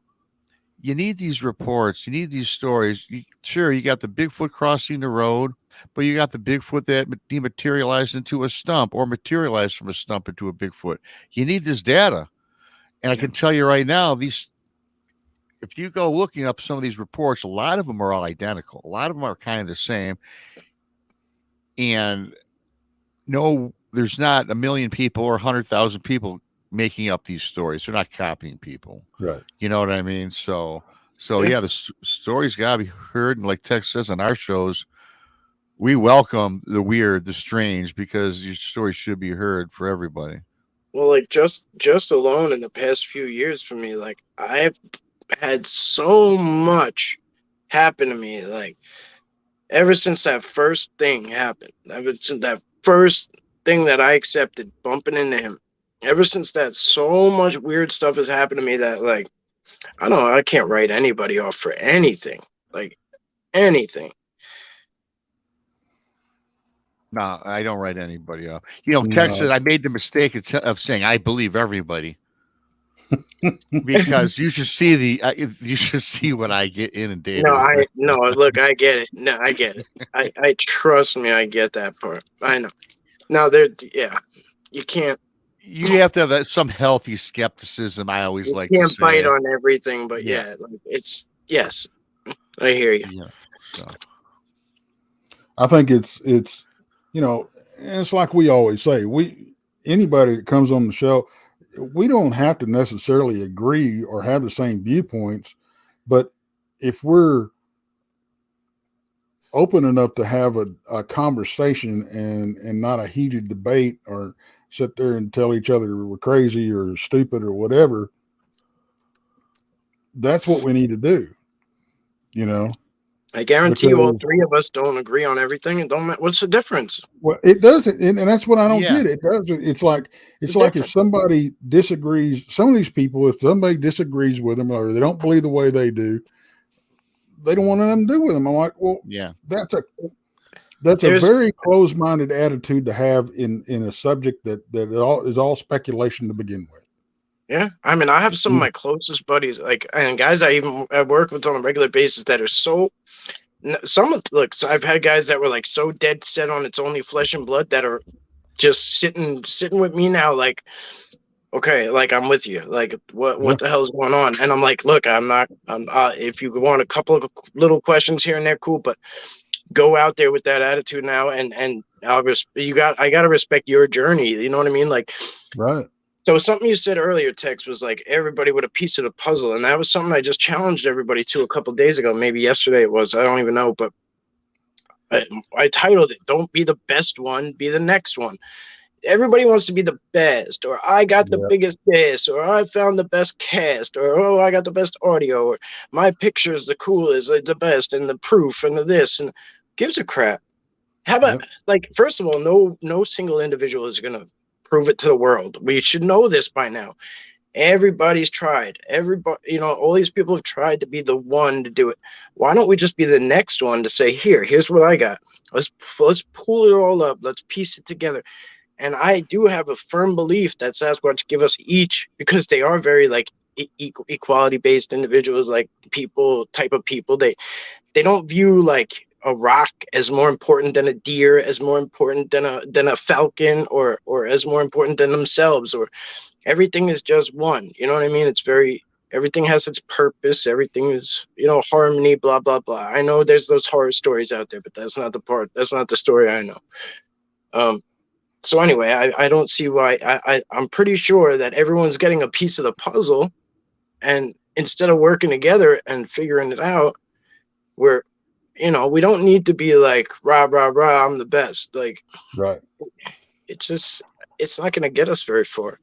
you need these reports. You need these stories. Sure, you got the Bigfoot crossing the road, but you got the Bigfoot that dematerialized into a stump or materialized from a stump into a Bigfoot. You need this data. And I can tell you right now, if you go looking up some of these reports, a lot of them are all identical. A lot of them are kind of the same. And no, there's not 1 million people or 100,000 people making up these stories. They're not copying people. Right. You know what I mean? So yeah, the stories got to be heard. And like Tex says on our shows, we welcome the weird, the strange, because your story should be heard for everybody. Well, like just alone in the past few years for me, like I've had so much happen to me. Like ever since that first thing happened, ever since that first thing that I accepted, bumping into him, ever since that, so much weird stuff has happened to me that, like, I don't know, I can't write anybody off for anything. Like, anything. No, I don't write anybody off. Tex said I made the mistake of saying I believe everybody. Because you should see what I get inundated. Look, I get it. No, I get it. I trust me, I get that part. I know. Now you can't. You have to have some healthy skepticism. I always like to say. You can't bite on everything, but it's yes. I hear you. Yeah. So. I think it's it's like we always say, anybody that comes on the show, we don't have to necessarily agree or have the same viewpoints, but if we're open enough to have a conversation and not a heated debate or sit there and tell each other we're crazy or stupid or whatever, that's what we need to do. I guarantee you all three of us don't agree on everything, and what's the difference? Well, it doesn't, and that's what I don't get. It doesn't. It's like if somebody disagrees, some of these people, if somebody disagrees with them or they don't believe the way they do, they don't want nothing to do with them. I'm like, well, yeah, that's a very closed-minded attitude to have in a subject that is all speculation to begin with. Yeah, I mean, I have some of my closest buddies, and guys I work with on a regular basis that are so. So I've had guys that were like so dead set on it's only flesh and blood that are just sitting with me now, like, okay, like I'm with you. Like, what the hell is going on? And I'm like, look, I'm if you want a couple of little questions here and there, cool, but go out there with that attitude now, and I gotta respect your journey. You know what I mean? Like, right. So something you said earlier, Tex, was like everybody with a piece of the puzzle, and that was something I just challenged everybody to a couple of days ago. Maybe yesterday it was. I don't even know, but I titled it, "Don't be the best one, be the next one." Everybody wants to be the best, or I got the biggest this, or I found the best cast, or oh, I got the best audio, or my picture is the coolest, like the best, and the proof, and the this, and gives a crap. How about like, first of all, no single individual is gonna prove it to the world. We should know this by now. Everybody's tried. Everybody, all these people have tried to be the one to do it. Why don't we just be the next one to say, here's what I got. Let's pull it all up. Let's piece it together. And I do have a firm belief that Sasquatch give us each, because they are very like equality based individuals, like type of people. They don't view like a rock as more important than a deer, as more important than a falcon, or as more important than themselves, or everything is just one. You know what I mean? Everything has its purpose. Everything is, harmony, blah, blah, blah. I know there's those horror stories out there, but that's not the story I know. So anyway, I don't see why. I'm pretty sure that everyone's getting a piece of the puzzle, and instead of working together and figuring it out, we don't need to be like, rah, rah, rah, I'm the best. Like, right. It's not going to get us very far.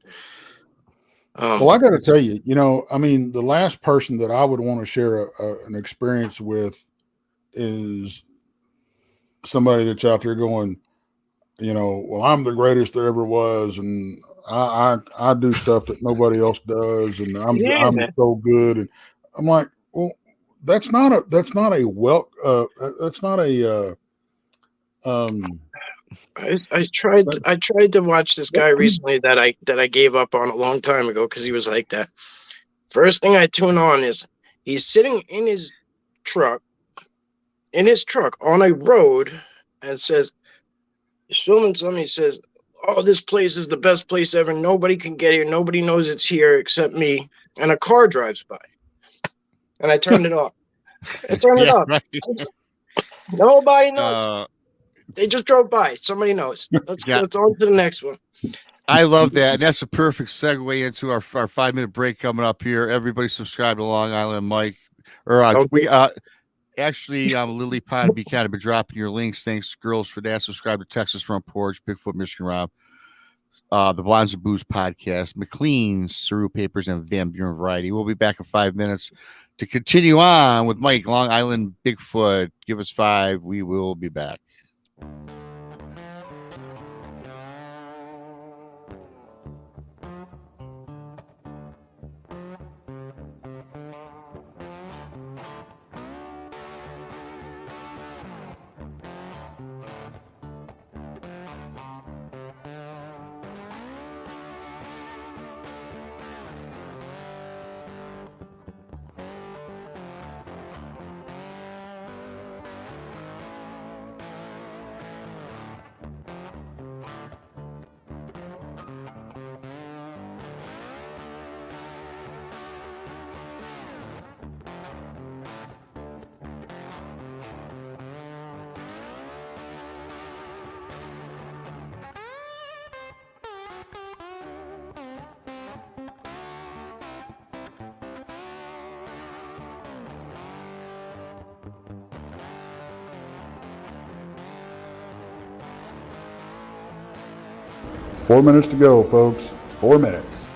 Well, I got to tell you, the last person that I would want to share an experience with is somebody that's out there going, well, I'm the greatest there ever was, and I do stuff that nobody else does, and I'm so good. And I'm like, well, that's not a I tried to watch this guy recently that I gave up on a long time ago because he was like that. First thing I tune on is he's sitting in his truck on a road and says, he's filming something. He says, "Oh, this place is the best place ever. Nobody can get here. Nobody knows it's here except me." And a car drives by, and I turned it off. Right. Nobody knows. They just drove by. Somebody knows. Let's on to the next one. I love that. And that's a perfect segue into our 5-minute break coming up here. Everybody subscribe to Long Island Mike. We actually, Lily Pond be kind of been dropping your links. Thanks, girls, for that. Subscribe to Texas Front Porch, Bigfoot, Michigan Rob, the Blondes and Booze podcast, McLean's, Saru Papers, and Van Buren Variety. We'll be back in 5 minutes to continue on with Mike, Long Island Bigfoot. Give us 5. We will be back. Four minutes to go, folks. 4 minutes.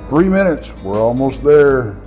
3 minutes. We're almost there.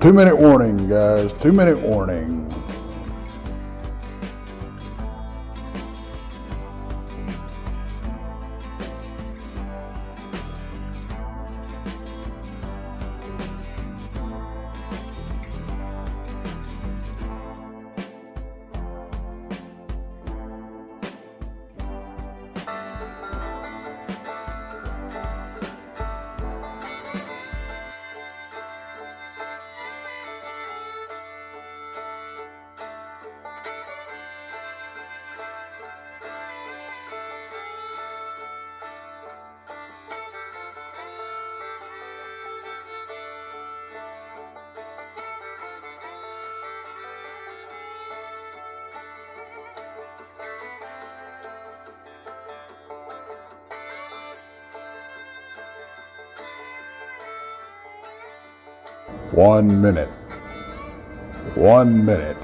Two-minute warning, guys. 2-minute warning. One minute. 1 minute.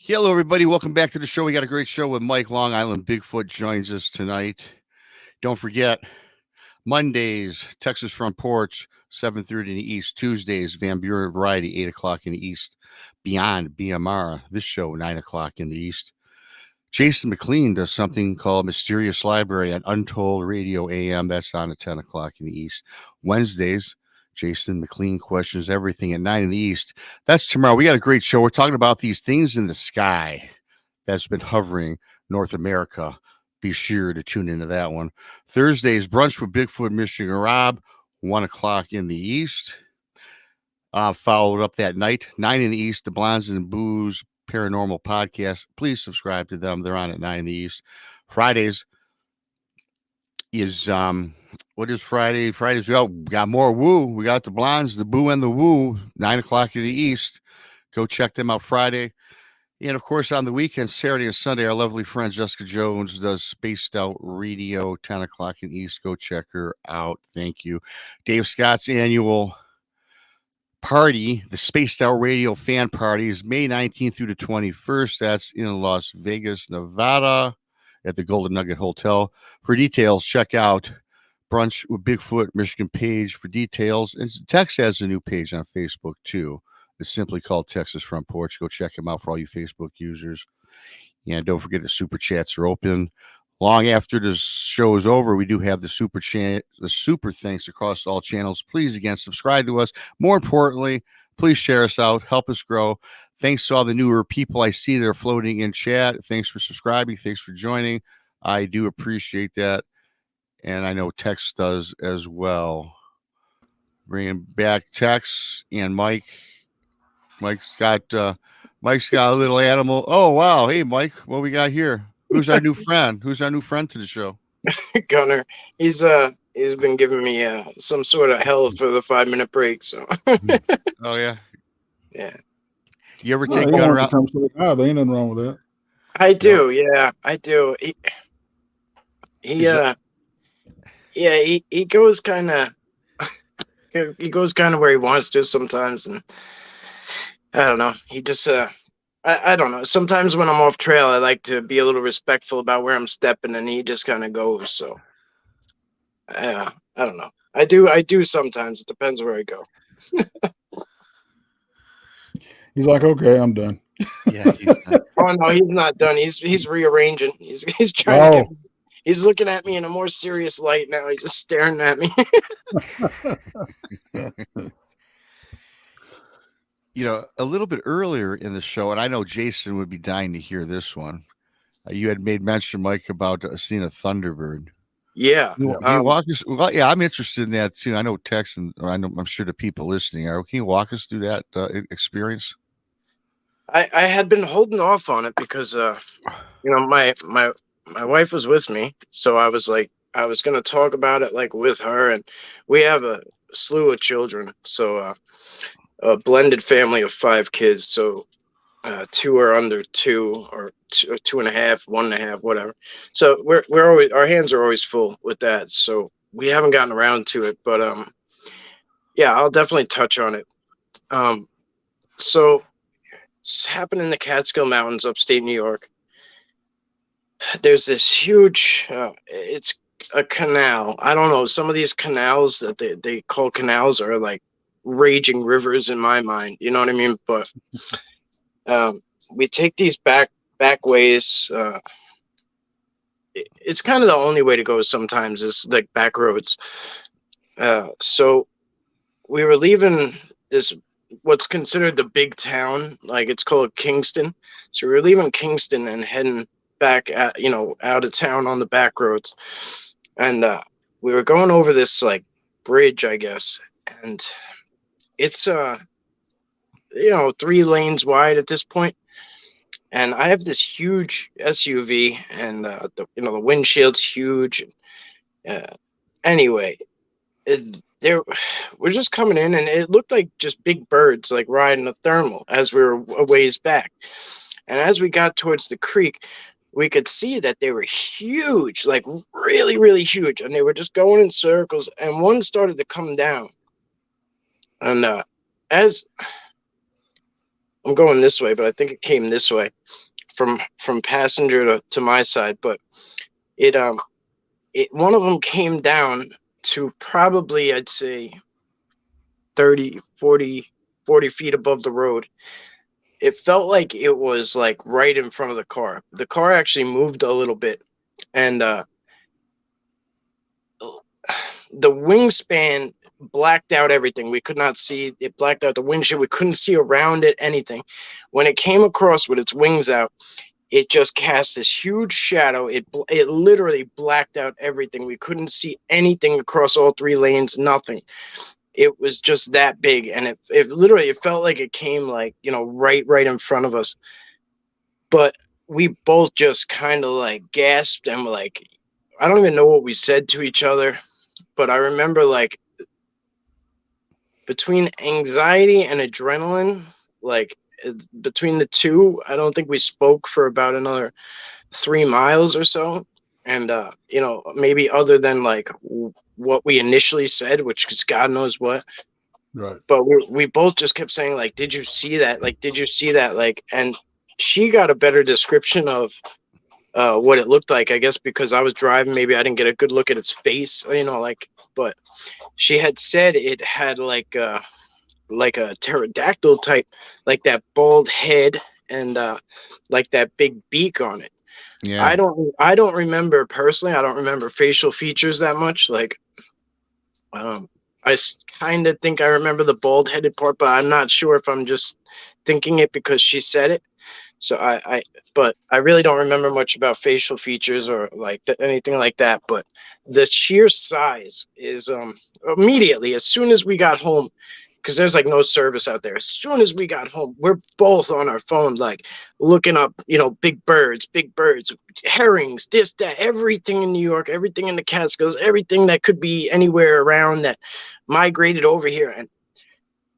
Hello, everybody. Welcome back to the show. We got a great show with Mike. Long Island Bigfoot joins us tonight. Don't forget, Mondays, Texas Front Porch, 7:30 in the East. Tuesdays, Van Buren Variety, 8 o'clock in the East. Beyond BMR, this show, 9 o'clock in the East. Jason McLean does something called Mysterious Library on Untold Radio AM. That's on at 10 o'clock in the East. Wednesdays, Jason McLean questions everything at 9 in the East. That's tomorrow. We got a great show. We're talking about these things in the sky that's been hovering North America. Be sure to tune into that one. Thursdays, Brunch with Bigfoot, Michigan Rob, 1 o'clock in the East. Followed up that night, 9 in the East, the Blondes and Booze Paranormal Podcast. Please subscribe to them. They're on at 9 in the East. Fridays is what is Friday? Fridays we got more woo. We got the Blondes, the Boo and the Woo, 9 o'clock in the East. Go check them out Friday. And of course, on the weekend, Saturday and Sunday, our lovely friend Jessica Jones does Spaced Out Radio, 10 o'clock in the East. Go check her out. Thank you. Dave Scott's annual party, the Spaced Out Radio fan party, is May 19th through the 21st. That's in Las Vegas, Nevada, at the Golden Nugget Hotel. For details, check out Brunch with Bigfoot Michigan page for details. And Tex has a new page on Facebook too. It's simply called Texas Front Porch. Go check him out for all you Facebook users. And don't forget the super chats are open. Long after the show is over, we do have the super thanks across all channels. Please, again, subscribe to us. More importantly, please share us out. Help us grow. Thanks to all the newer people I see that are floating in chat. Thanks for subscribing. Thanks for joining. I do appreciate that. And I know Tex does as well. Bringing back Tex and Mike. Mike's got Mike's got a little animal. Oh wow! Hey, Mike, what we got here? Who's our new friend? Who's our new friend to the show? Gunner. He's been giving me some sort of hell for the 5-minute break. So Oh yeah. yeah, You ever No, take they Gunner want to out? come say hi. There ain't nothing wrong with that. I do. Yeah, I do. He Is that- yeah, he goes kind of he goes kind of where he wants to sometimes, and I don't know. He just I don't know. Sometimes when I'm off trail, I like to be a little respectful about where I'm stepping, and he just kind of goes. So I don't know. I do sometimes. It depends where I go. He's like, okay, I'm done. Yeah. Oh no, he's not done. He's rearranging. He's trying to get. He's looking at me in a more serious light now. He's just staring at me. You know, a little bit earlier in the show, and I know Jason would be dying to hear this one. You had made mention, Mike, about seeing a Thunderbird. Yeah. Can you walk us? Well, yeah, I'm interested in that too. I know Tex, and I'm sure the people listening are. Can you walk us through that experience? I had been holding off on it because my wife was with me, so I was like I was gonna talk about it like with her, and we have a slew of children, so a blended family of 5 kids, so 2 are under 2 or 2.5, 1.5, whatever. So we're always our hands are always full with that, so we haven't gotten around to it, but yeah, I'll definitely touch on it. So it's happened in the Catskill Mountains, upstate New York. There's this huge, it's a canal. I don't know. Some of these canals that they call canals are like raging rivers in my mind. You know what I mean? But we take these back ways. It's kind of the only way to go sometimes is like back roads. So we were leaving this what's considered the big town, like it's called Kingston. So we were leaving Kingston and heading back out of town on the back roads, and we were going over this like bridge, I guess, and it's 3 lanes wide at this point, and I have this huge SUV, and the windshield's huge. Anyway, we're just coming in, and it looked like just big birds like riding a thermal as we were a ways back. And as we got towards the creek, we could see that they were huge, like really, really huge. And they were just going in circles, and one started to come down. And as I'm going this way, but I think it came this way from passenger to my side. But one of them came down to probably, I'd say, 30, 40 feet above the road. It felt like it was like right in front of the car. The car actually moved a little bit, and the wingspan blacked out everything. We could not see. It blacked out the windshield. We couldn't see around it, anything. When it came across with its wings out, it just cast this huge shadow. It literally blacked out everything. We couldn't see anything across all 3 lanes, nothing. It was just that big, and it literally felt like it came like right in front of us. But we both just kind of like gasped and were like, I don't even know what we said to each other, but I remember like between anxiety and adrenaline, like between the two, I don't think we spoke for about another 3 miles or so. And maybe other than like what we initially said, which is God knows what. Right. But we both just kept saying like, did you see that? Like, did you see that? Like, and she got a better description of what it looked like, I guess, because I was driving. Maybe I didn't get a good look at its face, but she had said it had like a pterodactyl type, like that bald head and like that big beak on it. Yeah. I don't remember personally. I don't remember facial features that much. Like, I kind of think I remember the bald headed part, but I'm not sure if I'm just thinking it because she said it. So but I really don't remember much about facial features or like anything like that. But the sheer size is immediately as soon as we got home, because there's like no service out there. As soon as we got home, we're both on our phone, like looking up, big birds, herrings, this, that, everything in New York, everything in the Catskills, everything that could be anywhere around that migrated over here, and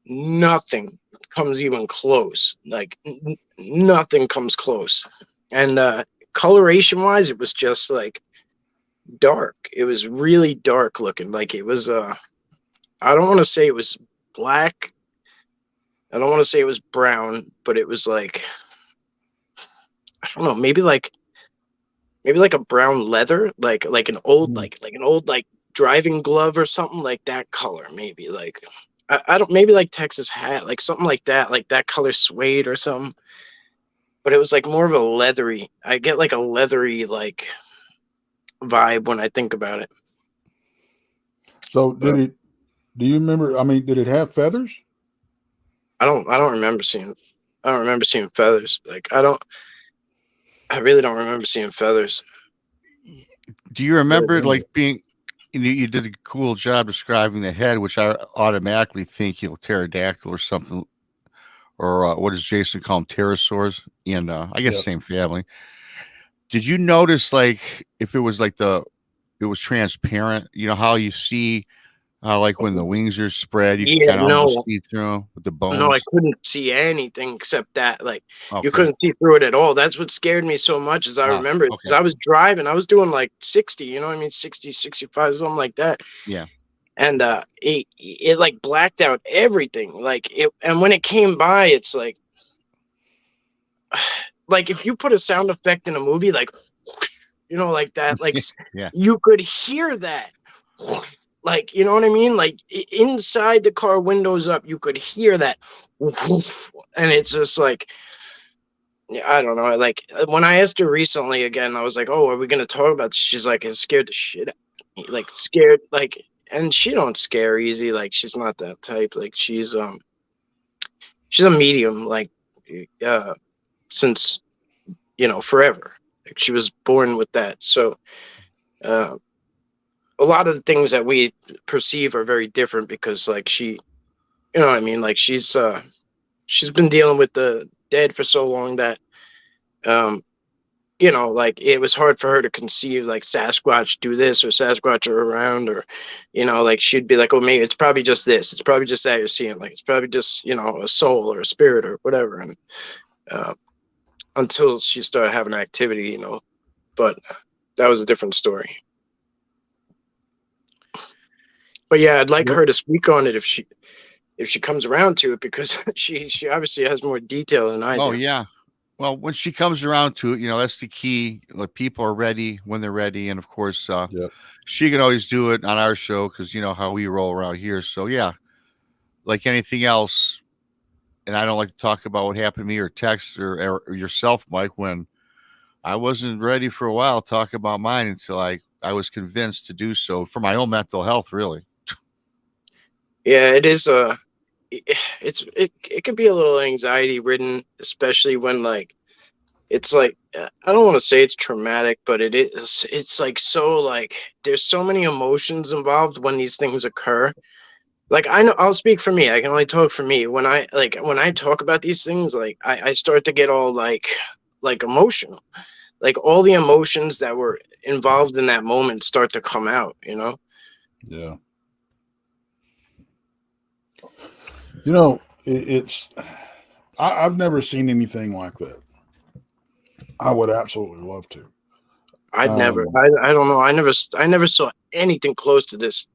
nothing comes even close. Like nothing comes close. And coloration wise, it was just like dark. It was really dark looking. Like it was I don't want to say it was black. I don't want to say it was brown, but it was like, I don't know, maybe like a brown leather, like an old like an old like driving glove or something, like that color. Maybe like I don't, maybe like Texas hat, like something like that color, suede or something. But it was like more of a leathery. I get like a leathery like vibe when I think about it. So do you remember? I mean, did it have feathers? I don't remember seeing feathers. Like I really don't remember seeing feathers. Do you remember it like being? You did a cool job describing the head, which I automatically think pterodactyl or something, or what does Jason call them, pterosaurs? And I guess same family. Did you notice like if it was like it was transparent? You know how you see like when the wings are spread, you can kind of almost see through them with the bones. No, I couldn't see anything except that. Like you couldn't see through it at all. That's what scared me so much, as I remember it, because I was driving. I was doing like 60, 60, 65, something like that. Yeah. And it like blacked out everything. Like it, and when it came by, it's like if you put a sound effect in a movie, like like that, like you could hear that. Like, you know what I mean? Like inside the car, windows up, you could hear that. And it's just like, I don't know. Like when I asked her recently again, I was like, oh, are we going to talk about this? She's like, it scared the shit out of me. Like scared, like, and she don't scare easy. Like she's not that type. Like she's a medium, like, since, forever. Like she was born with that. So, a lot of the things that we perceive are very different because like she, you know what I mean? Like she's been dealing with the dead for so long that, like it was hard for her to conceive like Sasquatch do this or Sasquatch are around, or, like she'd be like, oh, maybe it's probably just this. It's probably just that you're seeing. Like, it's probably just, a soul or a spirit or whatever. And until she started having activity, but that was a different story. But yeah, I'd like her to speak on it if she comes around to it, because she obviously has more detail than I do. Oh yeah. Well, when she comes around to it, that's the key. Like people are ready when they're ready, and of course, she can always do it on our show because you know how we roll around here. So yeah, like anything else, and I don't like to talk about what happened to me or text or yourself, Mike. When I wasn't ready for a while, talk about mine until I was convinced to do so for my own mental health, really. Yeah, it is. It can be a little anxiety ridden, especially when like it's like, I don't want to say it's traumatic, but it's like so like there's so many emotions involved when these things occur. Like I know, I'll speak for me. I can only talk for me. When I talk about these things, like I start to get all like emotional. Like all the emotions that were involved in that moment start to come out, Yeah. I've never seen anything like that. I would absolutely love to. I'd never. I don't know. I never saw anything close to this.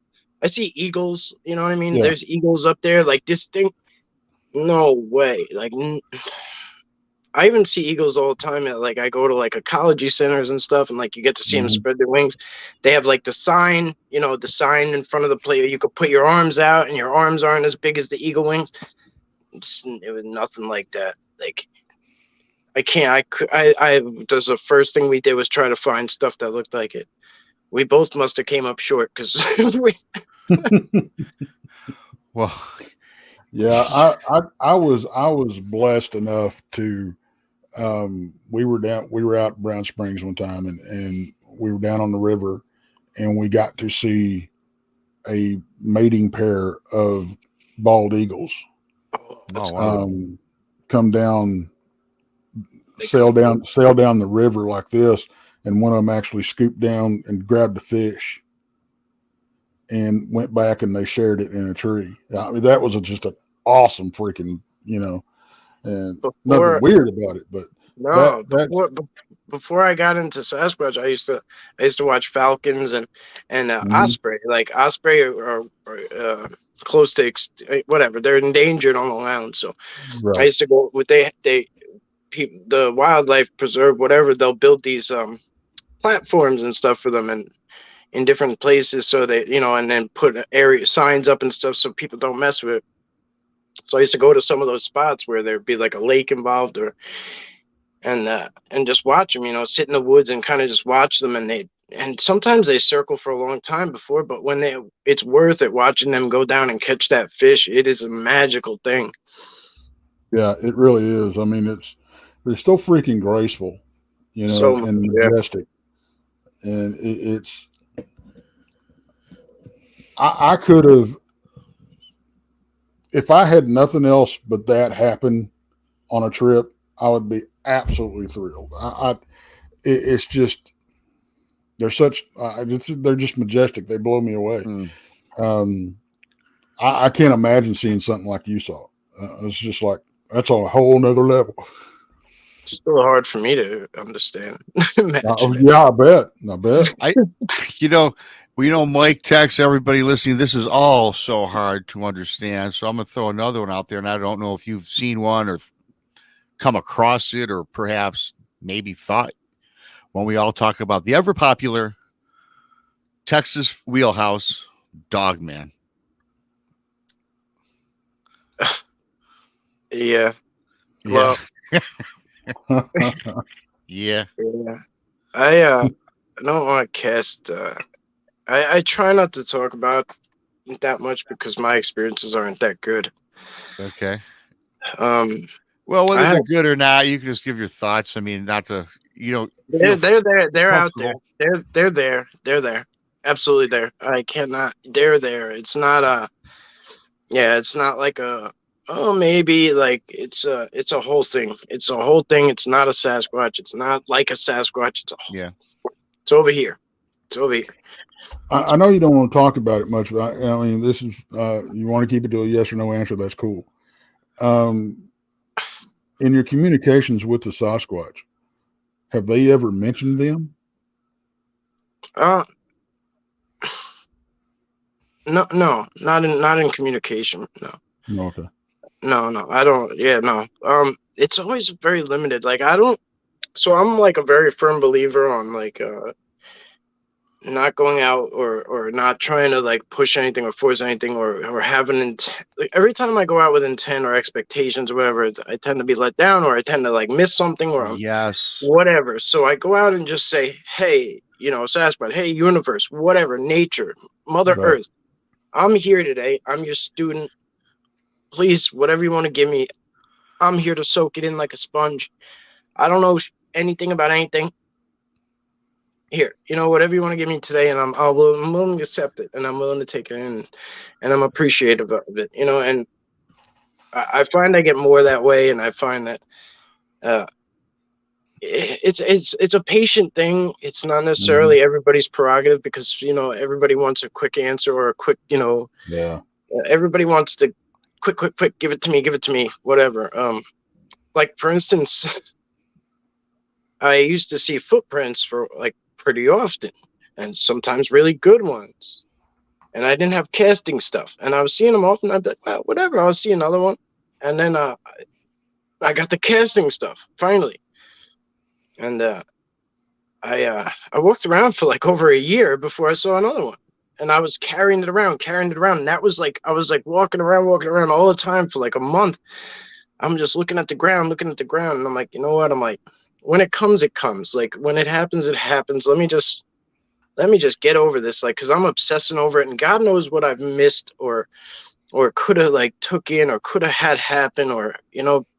I see eagles. You know what I mean? Yeah. There's eagles up there. Like this thing. No way. Like I even see eagles all the time. Like I go to like ecology centers and stuff, and like you get to see them spread their wings. They have like the sign, the sign in front of the plate. You could put your arms out, and your arms aren't as big as the eagle wings. It was nothing like that. Like I can't. That's the first thing we did was try to find stuff that looked like it. We both must have came up short because we. Well, yeah, I was blessed enough to. We were out in Brown Springs one time, and we were down on the river, and we got to see a mating pair of bald eagles. That's wow. Come down, sail down the river like this, and one of them actually scooped down and grabbed the fish and went back, and they shared it in a tree. I mean, that was just an awesome freaking, and nothing weird about it, but no. Before I got into Sasquatch, I used to watch falcons and osprey. Like osprey are close to whatever. They're endangered on Long Island, so right. I used to go with the wildlife preserve, whatever. They'll build these platforms and stuff for them, and in different places, so they and then put area signs up and stuff so people don't mess with it. So I used to go to some of those spots where there'd be like a lake involved, and just watch them, sit in the woods and kind of just watch them, and sometimes they circle for a long time before, but when it's worth it watching them go down and catch that fish. It is a magical thing. Yeah, it really is. I mean, they're so freaking graceful, and majestic, and it's. I could have, if I had nothing else but that happen on a trip, I would be absolutely thrilled. It's just, they're just majestic. They blow me away. I can't imagine seeing something like you saw. It's just like, that's on a whole nother level. It's still hard for me to understand. Yeah, I bet. We know Mike texts everybody listening. This is all so hard to understand. So I'm going to throw another one out there, and I don't know if you've seen one or come across it, or perhaps maybe thought when we all talk about the ever popular Texas wheelhouse Dogman. Yeah. Well. Yeah. I don't want to cast. I try not to talk about it that much because my experiences aren't that good. Okay. Well, whether they're good or not, you can just give your thoughts. I mean, not to, They're there. They're out there. They're there. They're there. Absolutely there. I cannot. They're there. It's not it's not like maybe like it's a whole thing. It's a whole thing. It's not a Sasquatch. It's not like a Sasquatch. It's over here. It's over here. I know you don't want to talk about it much, but I mean, this is you want to keep it to a yes or no answer. That's cool. In your communications with the Sasquatch, have they ever mentioned them? No, not in communication. No. Okay. No, I don't. Yeah, no. It's always very limited. Like I don't. So I'm like a very firm believer on like not going out or not trying to like push anything or force anything or have an intent. Like every time I go out with intent or expectations or whatever, I tend to be let down, or I tend to like miss something, or whatever. So I go out and just say, hey, Sasquatch, hey, universe, whatever, nature, Mother Earth, I'm here today. I'm your student. Please, whatever you want to give me, I'm here to soak it in like a sponge. I don't know anything about anything. Here, whatever you want to give me today, and I'm willing to accept it, and I'm willing to take it in, and I'm appreciative of it, and I find I get more that way, and I find that it's a patient thing. It's not necessarily everybody's prerogative, because everybody wants a quick answer or a quick everybody wants to quick, give it to me, whatever. Like for instance, I used to see footprints for like pretty often, and sometimes really good ones, and I didn't have casting stuff, and I was seeing them often. I'd be like, well, whatever, I'll see another one, and then I got the casting stuff finally, and I walked around for like over a year before I saw another one, and I was carrying it around, and that was like I was like walking around all the time for like a month. I'm just looking at the ground, and I'm like, you know what? I'm like, when it comes, it comes. Like when it happens, it happens. Let me just get over this. Like, cause I'm obsessing over it, and God knows what I've missed or could have like took in or could have had happen, or,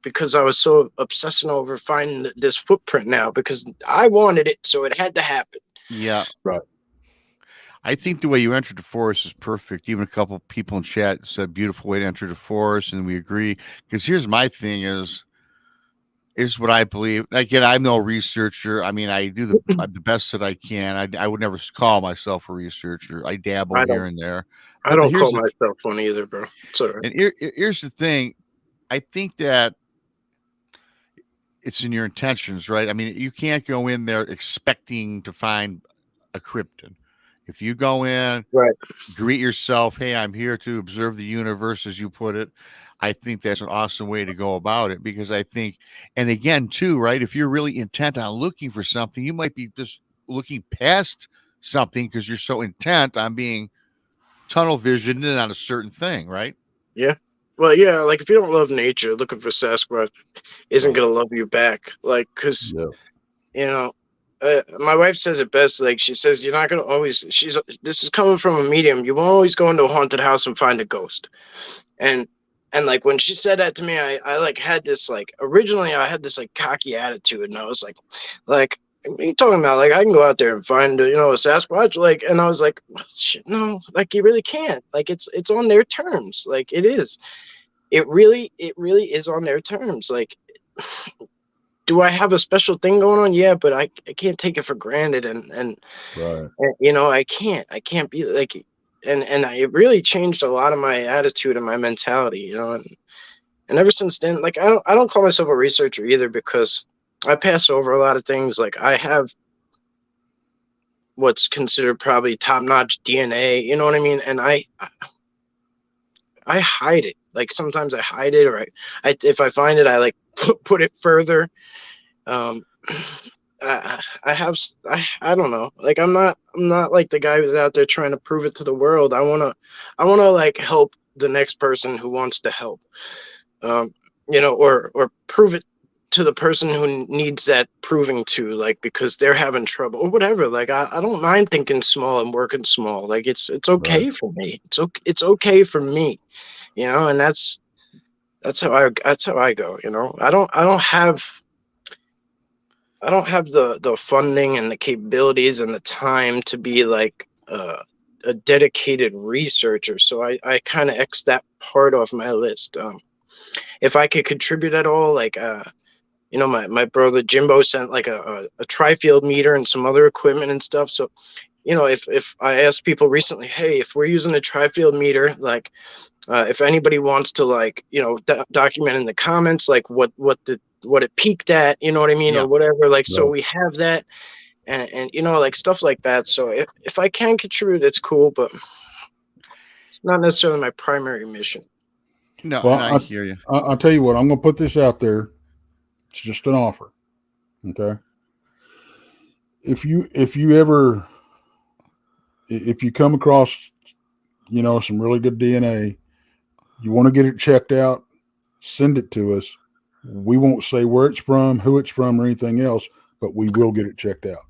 because I was so obsessing over finding this footprint now because I wanted it. So it had to happen. Yeah. Right. I think the way you entered the forest is perfect. Even a couple people in chat said beautiful way to enter the forest, and we agree. Because here's my thing is what I believe. Again, I'm no researcher. I mean, I do the best that I can. I would never call myself a researcher. I dabble I here don't. and there. I But don't here's call the myself one either, bro. It's all right. and here's the thing. I think that it's in your intentions, right? I mean, you can't go in there expecting to find a cryptid. If you go in, Right. greet yourself, hey, I'm here to observe the universe, as you put it. I think that's an awesome way to go about it because I think, and again, too, right? If you're really intent on looking for something, you might be just looking past something because you're so intent on being tunnel visioned in on a certain thing, right? Yeah. Well, yeah. Like if you don't love nature, looking for Sasquatch isn't Right. gonna love you back. Like, cause Yeah. you know, my wife says it best. Like she says, you're not gonna always. This is coming from a medium. You won't always go into a haunted house and find a ghost. And like when she said that to me, I like had this like originally I had this like cocky attitude, and I was like. What are you talking about? Like I can go out there and find a Sasquatch, like, and I was like, well, shit, no, like you really can't. Like it's on their terms. Like it is. It really is on their terms. Like, do I have a special thing going on? Yeah, but I can't take it for granted, and Right. I can't be like, and I really changed a lot of my attitude and my mentality, and ever since then, like I don't call myself a researcher either because I pass over a lot of things. Like I have what's considered probably top-notch DNA, you know what I mean? And I hide it. Like sometimes I hide it, or I if I find it, I like put it further. Um, I don't know. Like I'm not like the guy who's out there trying to prove it to the world. I wanna like help the next person who wants to help. Or prove it to the person who needs that proving to, like, because they're having trouble or whatever. Like I don't mind thinking small and working small. Like it's Right. okay for me. It's okay for me, and that's how I go. I don't have the funding and the capabilities and the time to be like a dedicated researcher. So I kind of X that part off my list. If I could contribute at all, like my brother Jimbo sent like a tri-field meter and some other equipment and stuff. So if I asked people recently, hey, if we're using a tri-field meter, like if anybody wants to like document in the comments like what it peaked at, you know what I mean, Yeah. or whatever, like, so Right. we have that, and like stuff like that. So if I can contribute, it's cool, but not necessarily my primary mission. No, and I Well, hear you. I'll tell you what. I'm going to put this out there. It's just an offer. Okay. If you come across, some really good DNA, you want to get it checked out, send it to us. We won't say where it's from, who it's from, or anything else, but we will get it checked out.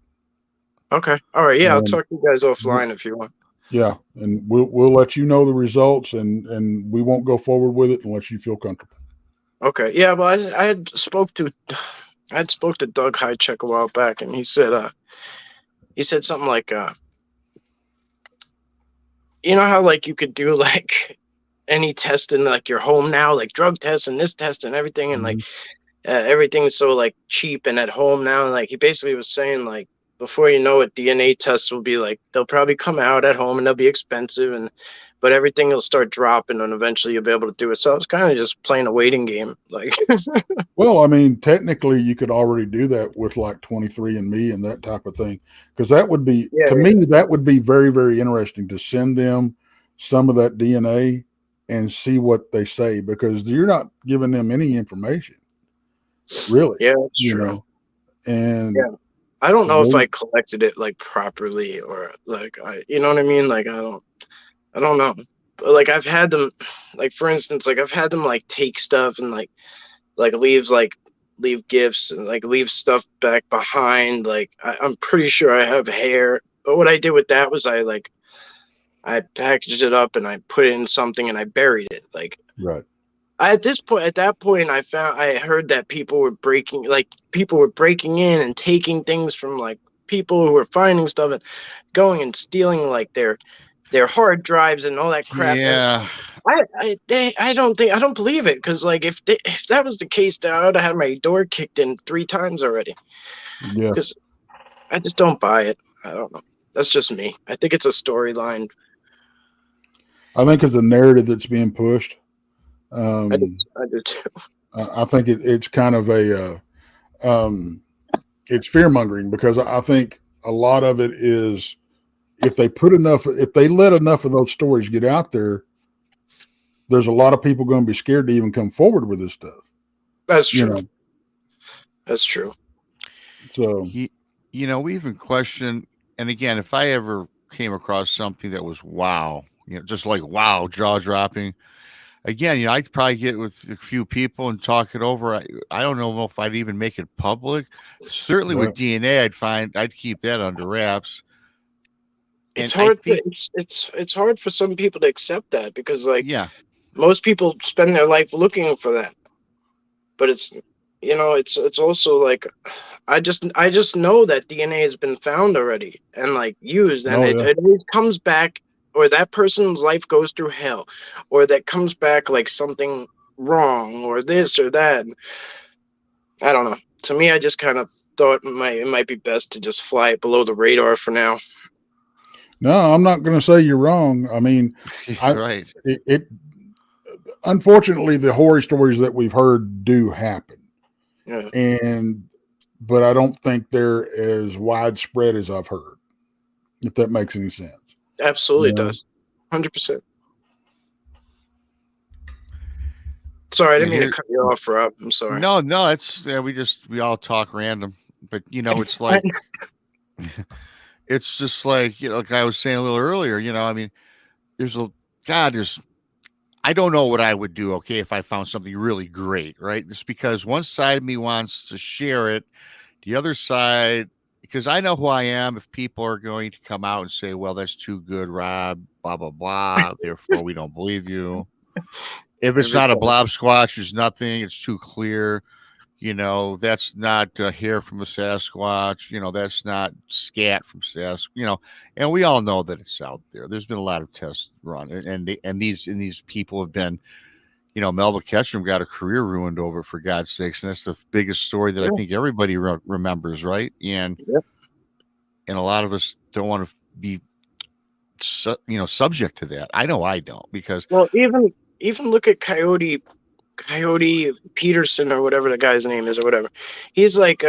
Okay. All right. Yeah, I'll And talk to you guys offline if you want. yeah, and we'll let you know the results, and we won't go forward with it unless you feel comfortable. Okay. Yeah, well, I had spoke to Doug Highcheck a while back, and he said something like how like you could do like any test in like your home now, like drug tests and this test and everything, and like everything's so like cheap and at home now. And like he basically was saying like before you know it, DNA tests will be like they'll probably come out at home and they'll be expensive, but everything will start dropping and eventually you'll be able to do it. So I was kind of just playing a waiting game, like. Well, I mean, technically, you could already do that with like 23andMe and that type of thing, because that would be me that would be very, very interesting to send them some of that DNA and see what they say, because you're not giving them any information, really. Yeah, that's true. And yeah. I don't know if I collected it like properly or like you know what I mean? Like I don't know. But like I've had them, like for instance, like I've had them like take stuff and like leave gifts and like leave stuff back behind. Like I'm pretty sure I have hair. But what I did with that was I packaged it up and I put it in something and I buried it. Like right. At that point, I heard that people were breaking in and taking things from like people who are finding stuff and going and stealing like their hard drives and all that crap. Yeah. And I don't believe it, because like if that was the case, I would have had my door kicked in 3 times already. Yeah. Because I just don't buy it. I don't know. That's just me. I think it's a storyline. I think it's a narrative that's being pushed. I do too. I think it's kind of a it's fear mongering, because I think a lot of it is if they let enough of those stories get out there, there's a lot of people going to be scared to even come forward with this stuff. That's true. That's true. So, we even question, and again, if I ever came across something that was wow, just like wow, jaw dropping. Again, I'd probably get with a few people and talk it over. I don't know if I'd even make it public. Certainly with DNA, I'd keep that under wraps. It's hard. It's hard for some people to accept that, because most people spend their life looking for that. But it's also like I just know that DNA has been found already and like used, and it always comes back. Or that person's life goes through hell, or that comes back like something wrong, or this or that. I don't know. To me, I just kind of thought it might be best to just fly it below the radar for now. No, I'm not going to say you're wrong. I mean, right. Unfortunately, the horror stories that we've heard do happen. Yeah. But I don't think they're as widespread as I've heard, if that makes any sense. Absolutely does. 100%. Sorry, I didn't mean to cut you off, Rob. I'm sorry. No, it's we all talk random, but it's like it's just like like I was saying a little earlier. I mean, I don't know what I would do. Okay, if I found something really great, right? Just because one side of me wants to share it, the other side. Because I know who I am. If people are going to come out and say, well, that's too good, Rob, blah, blah, blah, therefore we don't believe you. If it's not a blob squatch, there's nothing. It's too clear. That's not hair from a Sasquatch. That's not scat from Sasquatch. And we all know that it's out there. There's been a lot of tests run. And these people have been, Melba Ketchum got a career ruined over it, for God's sakes. And that's the biggest story that I think everybody remembers, right? And and a lot of us don't want to be, subject to that. I know I don't, because even look at Coyote Peterson, or whatever the guy's name is, or whatever. He's like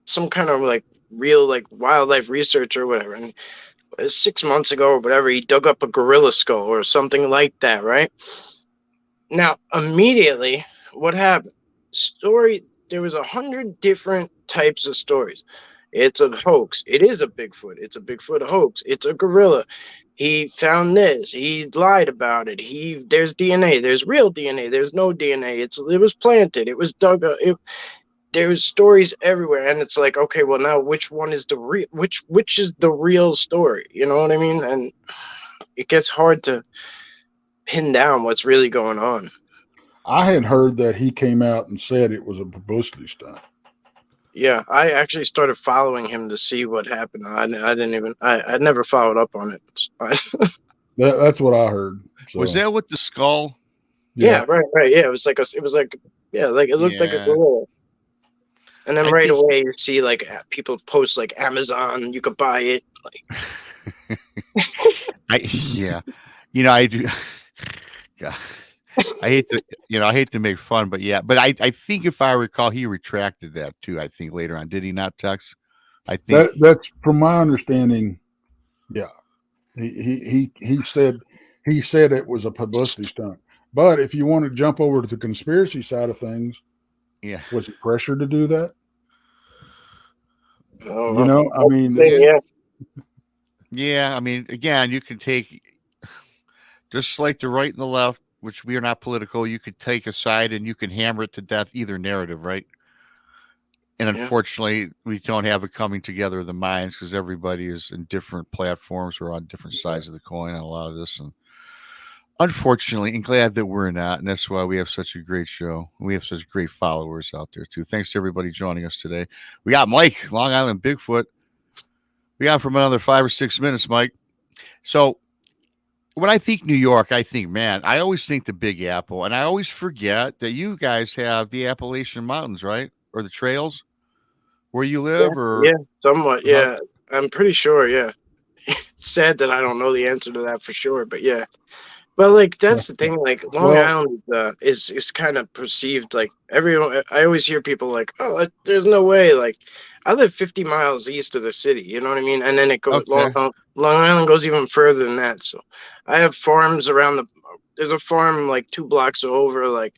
some kind of like real like wildlife researcher or whatever. And 6 months ago or whatever, he dug up a gorilla skull or something like that, right? Now, immediately, what happened? There was 100 different types of stories. It's a hoax. It is a Bigfoot. It's a Bigfoot hoax. It's a gorilla. He found this. He lied about it. There's DNA. There's real DNA. There's no DNA. It was planted. It was dug up. There's stories everywhere, and it's like, okay, well, now which one is the real? Which is the real story? You know what I mean? And it gets hard to pin down what's really going on. I had heard that he came out and said it was a publicity stunt. Yeah, I actually started following him to see what happened. I never followed up on it. That's what I heard. So. Was that with the skull? Yeah, right. Yeah, it looked like a gorilla. And then away you see like people post like Amazon, you could buy it. Like, I do. God. I hate to make fun, but I think if I recall, he retracted that too. I think later on, did he not, Tux? I think that's from my understanding. Yeah, he said it was a publicity stunt. But if you want to jump over to the conspiracy side of things, was he pressured to do that? I mean, I mean, again, you can take just like the right and the left, which we are not political. You could take a side and you can hammer it to death, either narrative, right? And unfortunately, we don't have a coming together of the minds, because everybody is in different platforms or on different sides of the coin on a lot of this. And Unfortunately, and glad that we're not, and that's why we have such a great show. We have such great followers out there too. Thanks to everybody joining us today. We got Mike, Long Island Bigfoot. We got him for another 5 or 6 minutes, Mike. So when I think New York, I think, man, I always think the Big Apple, and I always forget that you guys have the Appalachian Mountains, right, or the trails where you Yeah, live, or yeah, somewhat. how? Yeah, I'm pretty sure. Yeah, it's sad that I don't know the answer to that for sure, but yeah. Well, like that's the thing. Like Long Well, Island is kind of perceived like everyone. I always hear people like, "Oh, there's no way." Like, I live 50 miles east of the city. You know what I mean? And then it goes Okay, Long Island goes even further than that. So, I have farms around the. There's a farm like 2 blocks over. Like,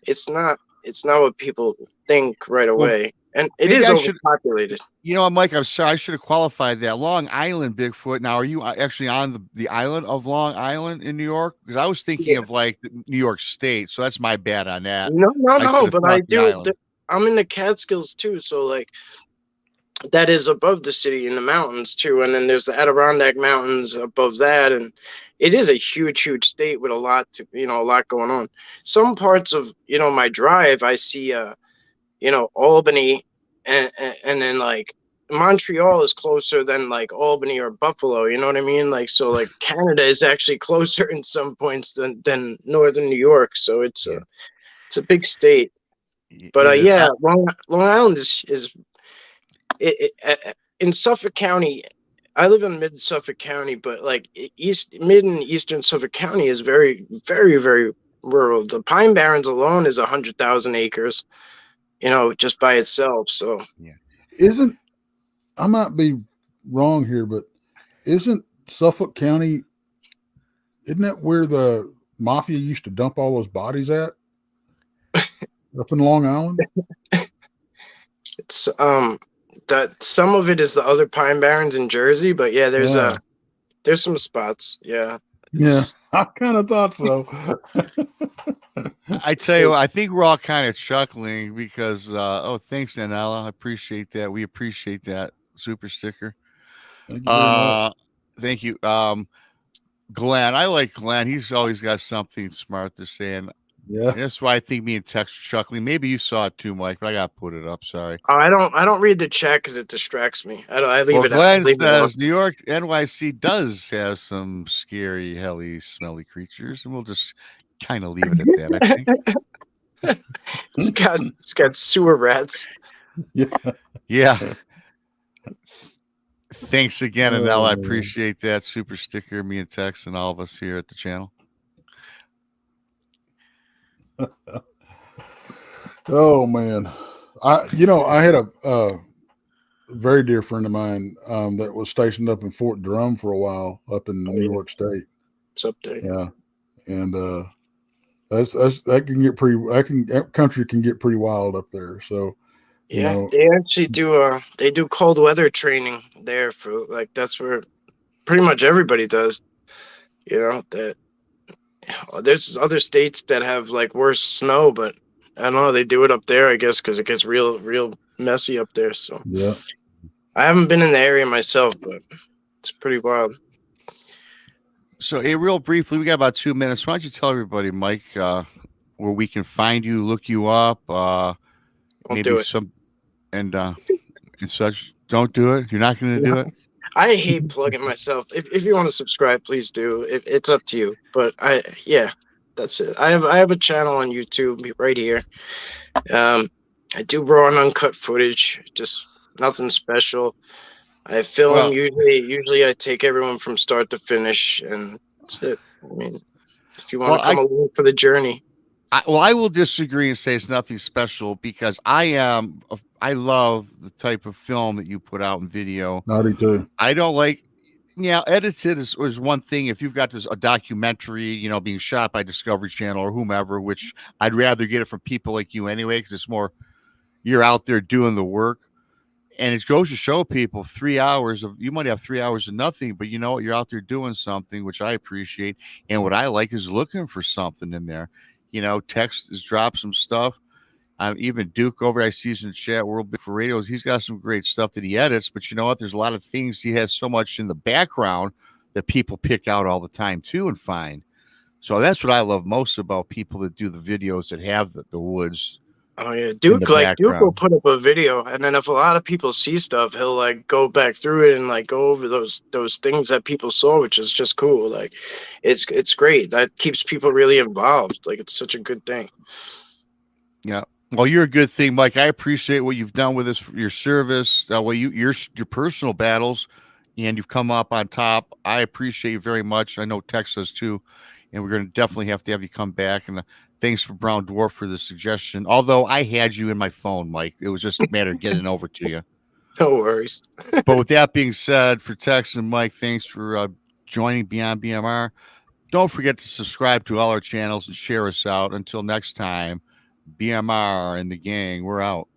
it's not what people think right well, away, and it maybe is I should. overpopulated. You know what, Mike? I'm sorry. I should have qualified that. Long Island Bigfoot. Now, are you actually on the island of Long Island in New York? Because I was thinking Yeah. of like New York State. So that's my bad on that. No, no, I should no. have But I thought the do. island. I'm in the Catskills too, so like that is above the city in the mountains too, and then there's the Adirondack Mountains above that, and it is a huge state with a lot to a lot going on. Some parts of my drive, I see Albany, and then like Montreal is closer than like Albany or Buffalo. You know what I mean? Like so, like Canada is actually closer in some points than northern New York. So Yeah, it's a big state. But it is. yeah, Long Island is in Suffolk County. I live in mid Suffolk County, but like mid and eastern Suffolk County is very rural. The Pine Barrens alone is 100,000 acres, just by itself. So Yeah. isn't I might be wrong here, but isn't Suffolk County? Isn't that where the mafia used to dump all those bodies at? Up in Long Island? it's that some of it is the other Pine Barrens in Jersey, but yeah, Yeah. there's some spots. Yeah. Yeah, I kind of thought so. I tell you what, I think we're all kind of chuckling because, thanks, Anella. I appreciate that. We appreciate that super sticker. Thank you very much. Thank you. Glenn, I like Glenn. He's always got something smart to say. And Yeah. that's why I think me and Tex are chuckling. Maybe you saw it too, Mike, but I got to put it up. Sorry. Oh, I don't read the chat because it distracts me. I leave Well, it out. I Glenn leave it alone. says New York, NYC does have some scary, helly, smelly creatures, and we'll just kind of leave it at that, I think. It's got sewer rats. Yeah. Yeah. Thanks again, Anella. I Oh, appreciate that super sticker, me and Tex and all of us here at the channel. oh man. I had a very dear friend of mine that was stationed up in Fort Drum for a while up in New York State. It's up there. Yeah. And that country can get pretty wild up there. So Yeah, they actually do cold weather training there for like that's where pretty much everybody does. That there's other states that have like worse snow, but I don't know, they do it up there, I guess, because it gets real messy up there. So yeah. I haven't been in the area myself, but it's pretty wild. So, real briefly, we got about 2 minutes. Why don't you tell everybody, Mike, where we can find you, look you up, maybe do it. some and such. Don't do it. You're not going to do it. I hate plugging myself. If you want to subscribe, please do. It's up to you. But that's it. I have a channel on YouTube right here. I do raw and uncut footage, just nothing special. I film usually I take everyone from start to finish, and that's it. I mean, if you want to come along for the journey. I will disagree and say it's nothing special because I love the type of film that you put out in video. I do too. I don't like, edited is one thing. If you've got a documentary, being shot by Discovery Channel or whomever, which I'd rather get it from people like you anyway, because it's more, you're out there doing the work. And it goes to show people 3 hours you might have 3 hours of nothing, but you know what? You're out there doing something, which I appreciate. And what I like is looking for something in there. Text has dropped some stuff. Even Duke over I see in the chat, World Big for Radios, he's got some great stuff that he edits. But you know what? There's a lot of things he has so much in the background that people pick out all the time too and find. So that's what I love most about people that do the videos that have the woods. Oh yeah, in Duke the Duke will background. put up a video, and then if a lot of people see stuff, he'll like go back through it and like go over those things that people saw, which is just cool. Like, it's great. That keeps people really involved. Like, it's such a good thing. Yeah. Well, you're a good thing, Mike. I appreciate what you've done with this, your service, your personal battles, and you've come up on top. I appreciate you very much. I know Tex does too, and we're going to definitely have to have you come back. And thanks for Brown Dwarf for the suggestion. Although I had you in my phone, Mike, it was just a matter of getting over to you. No worries. But with that being said, for Tex and Mike, thanks for joining Beyond BMR. Don't forget to subscribe to all our channels and share us out. Until next time, BMR and the gang, we're out.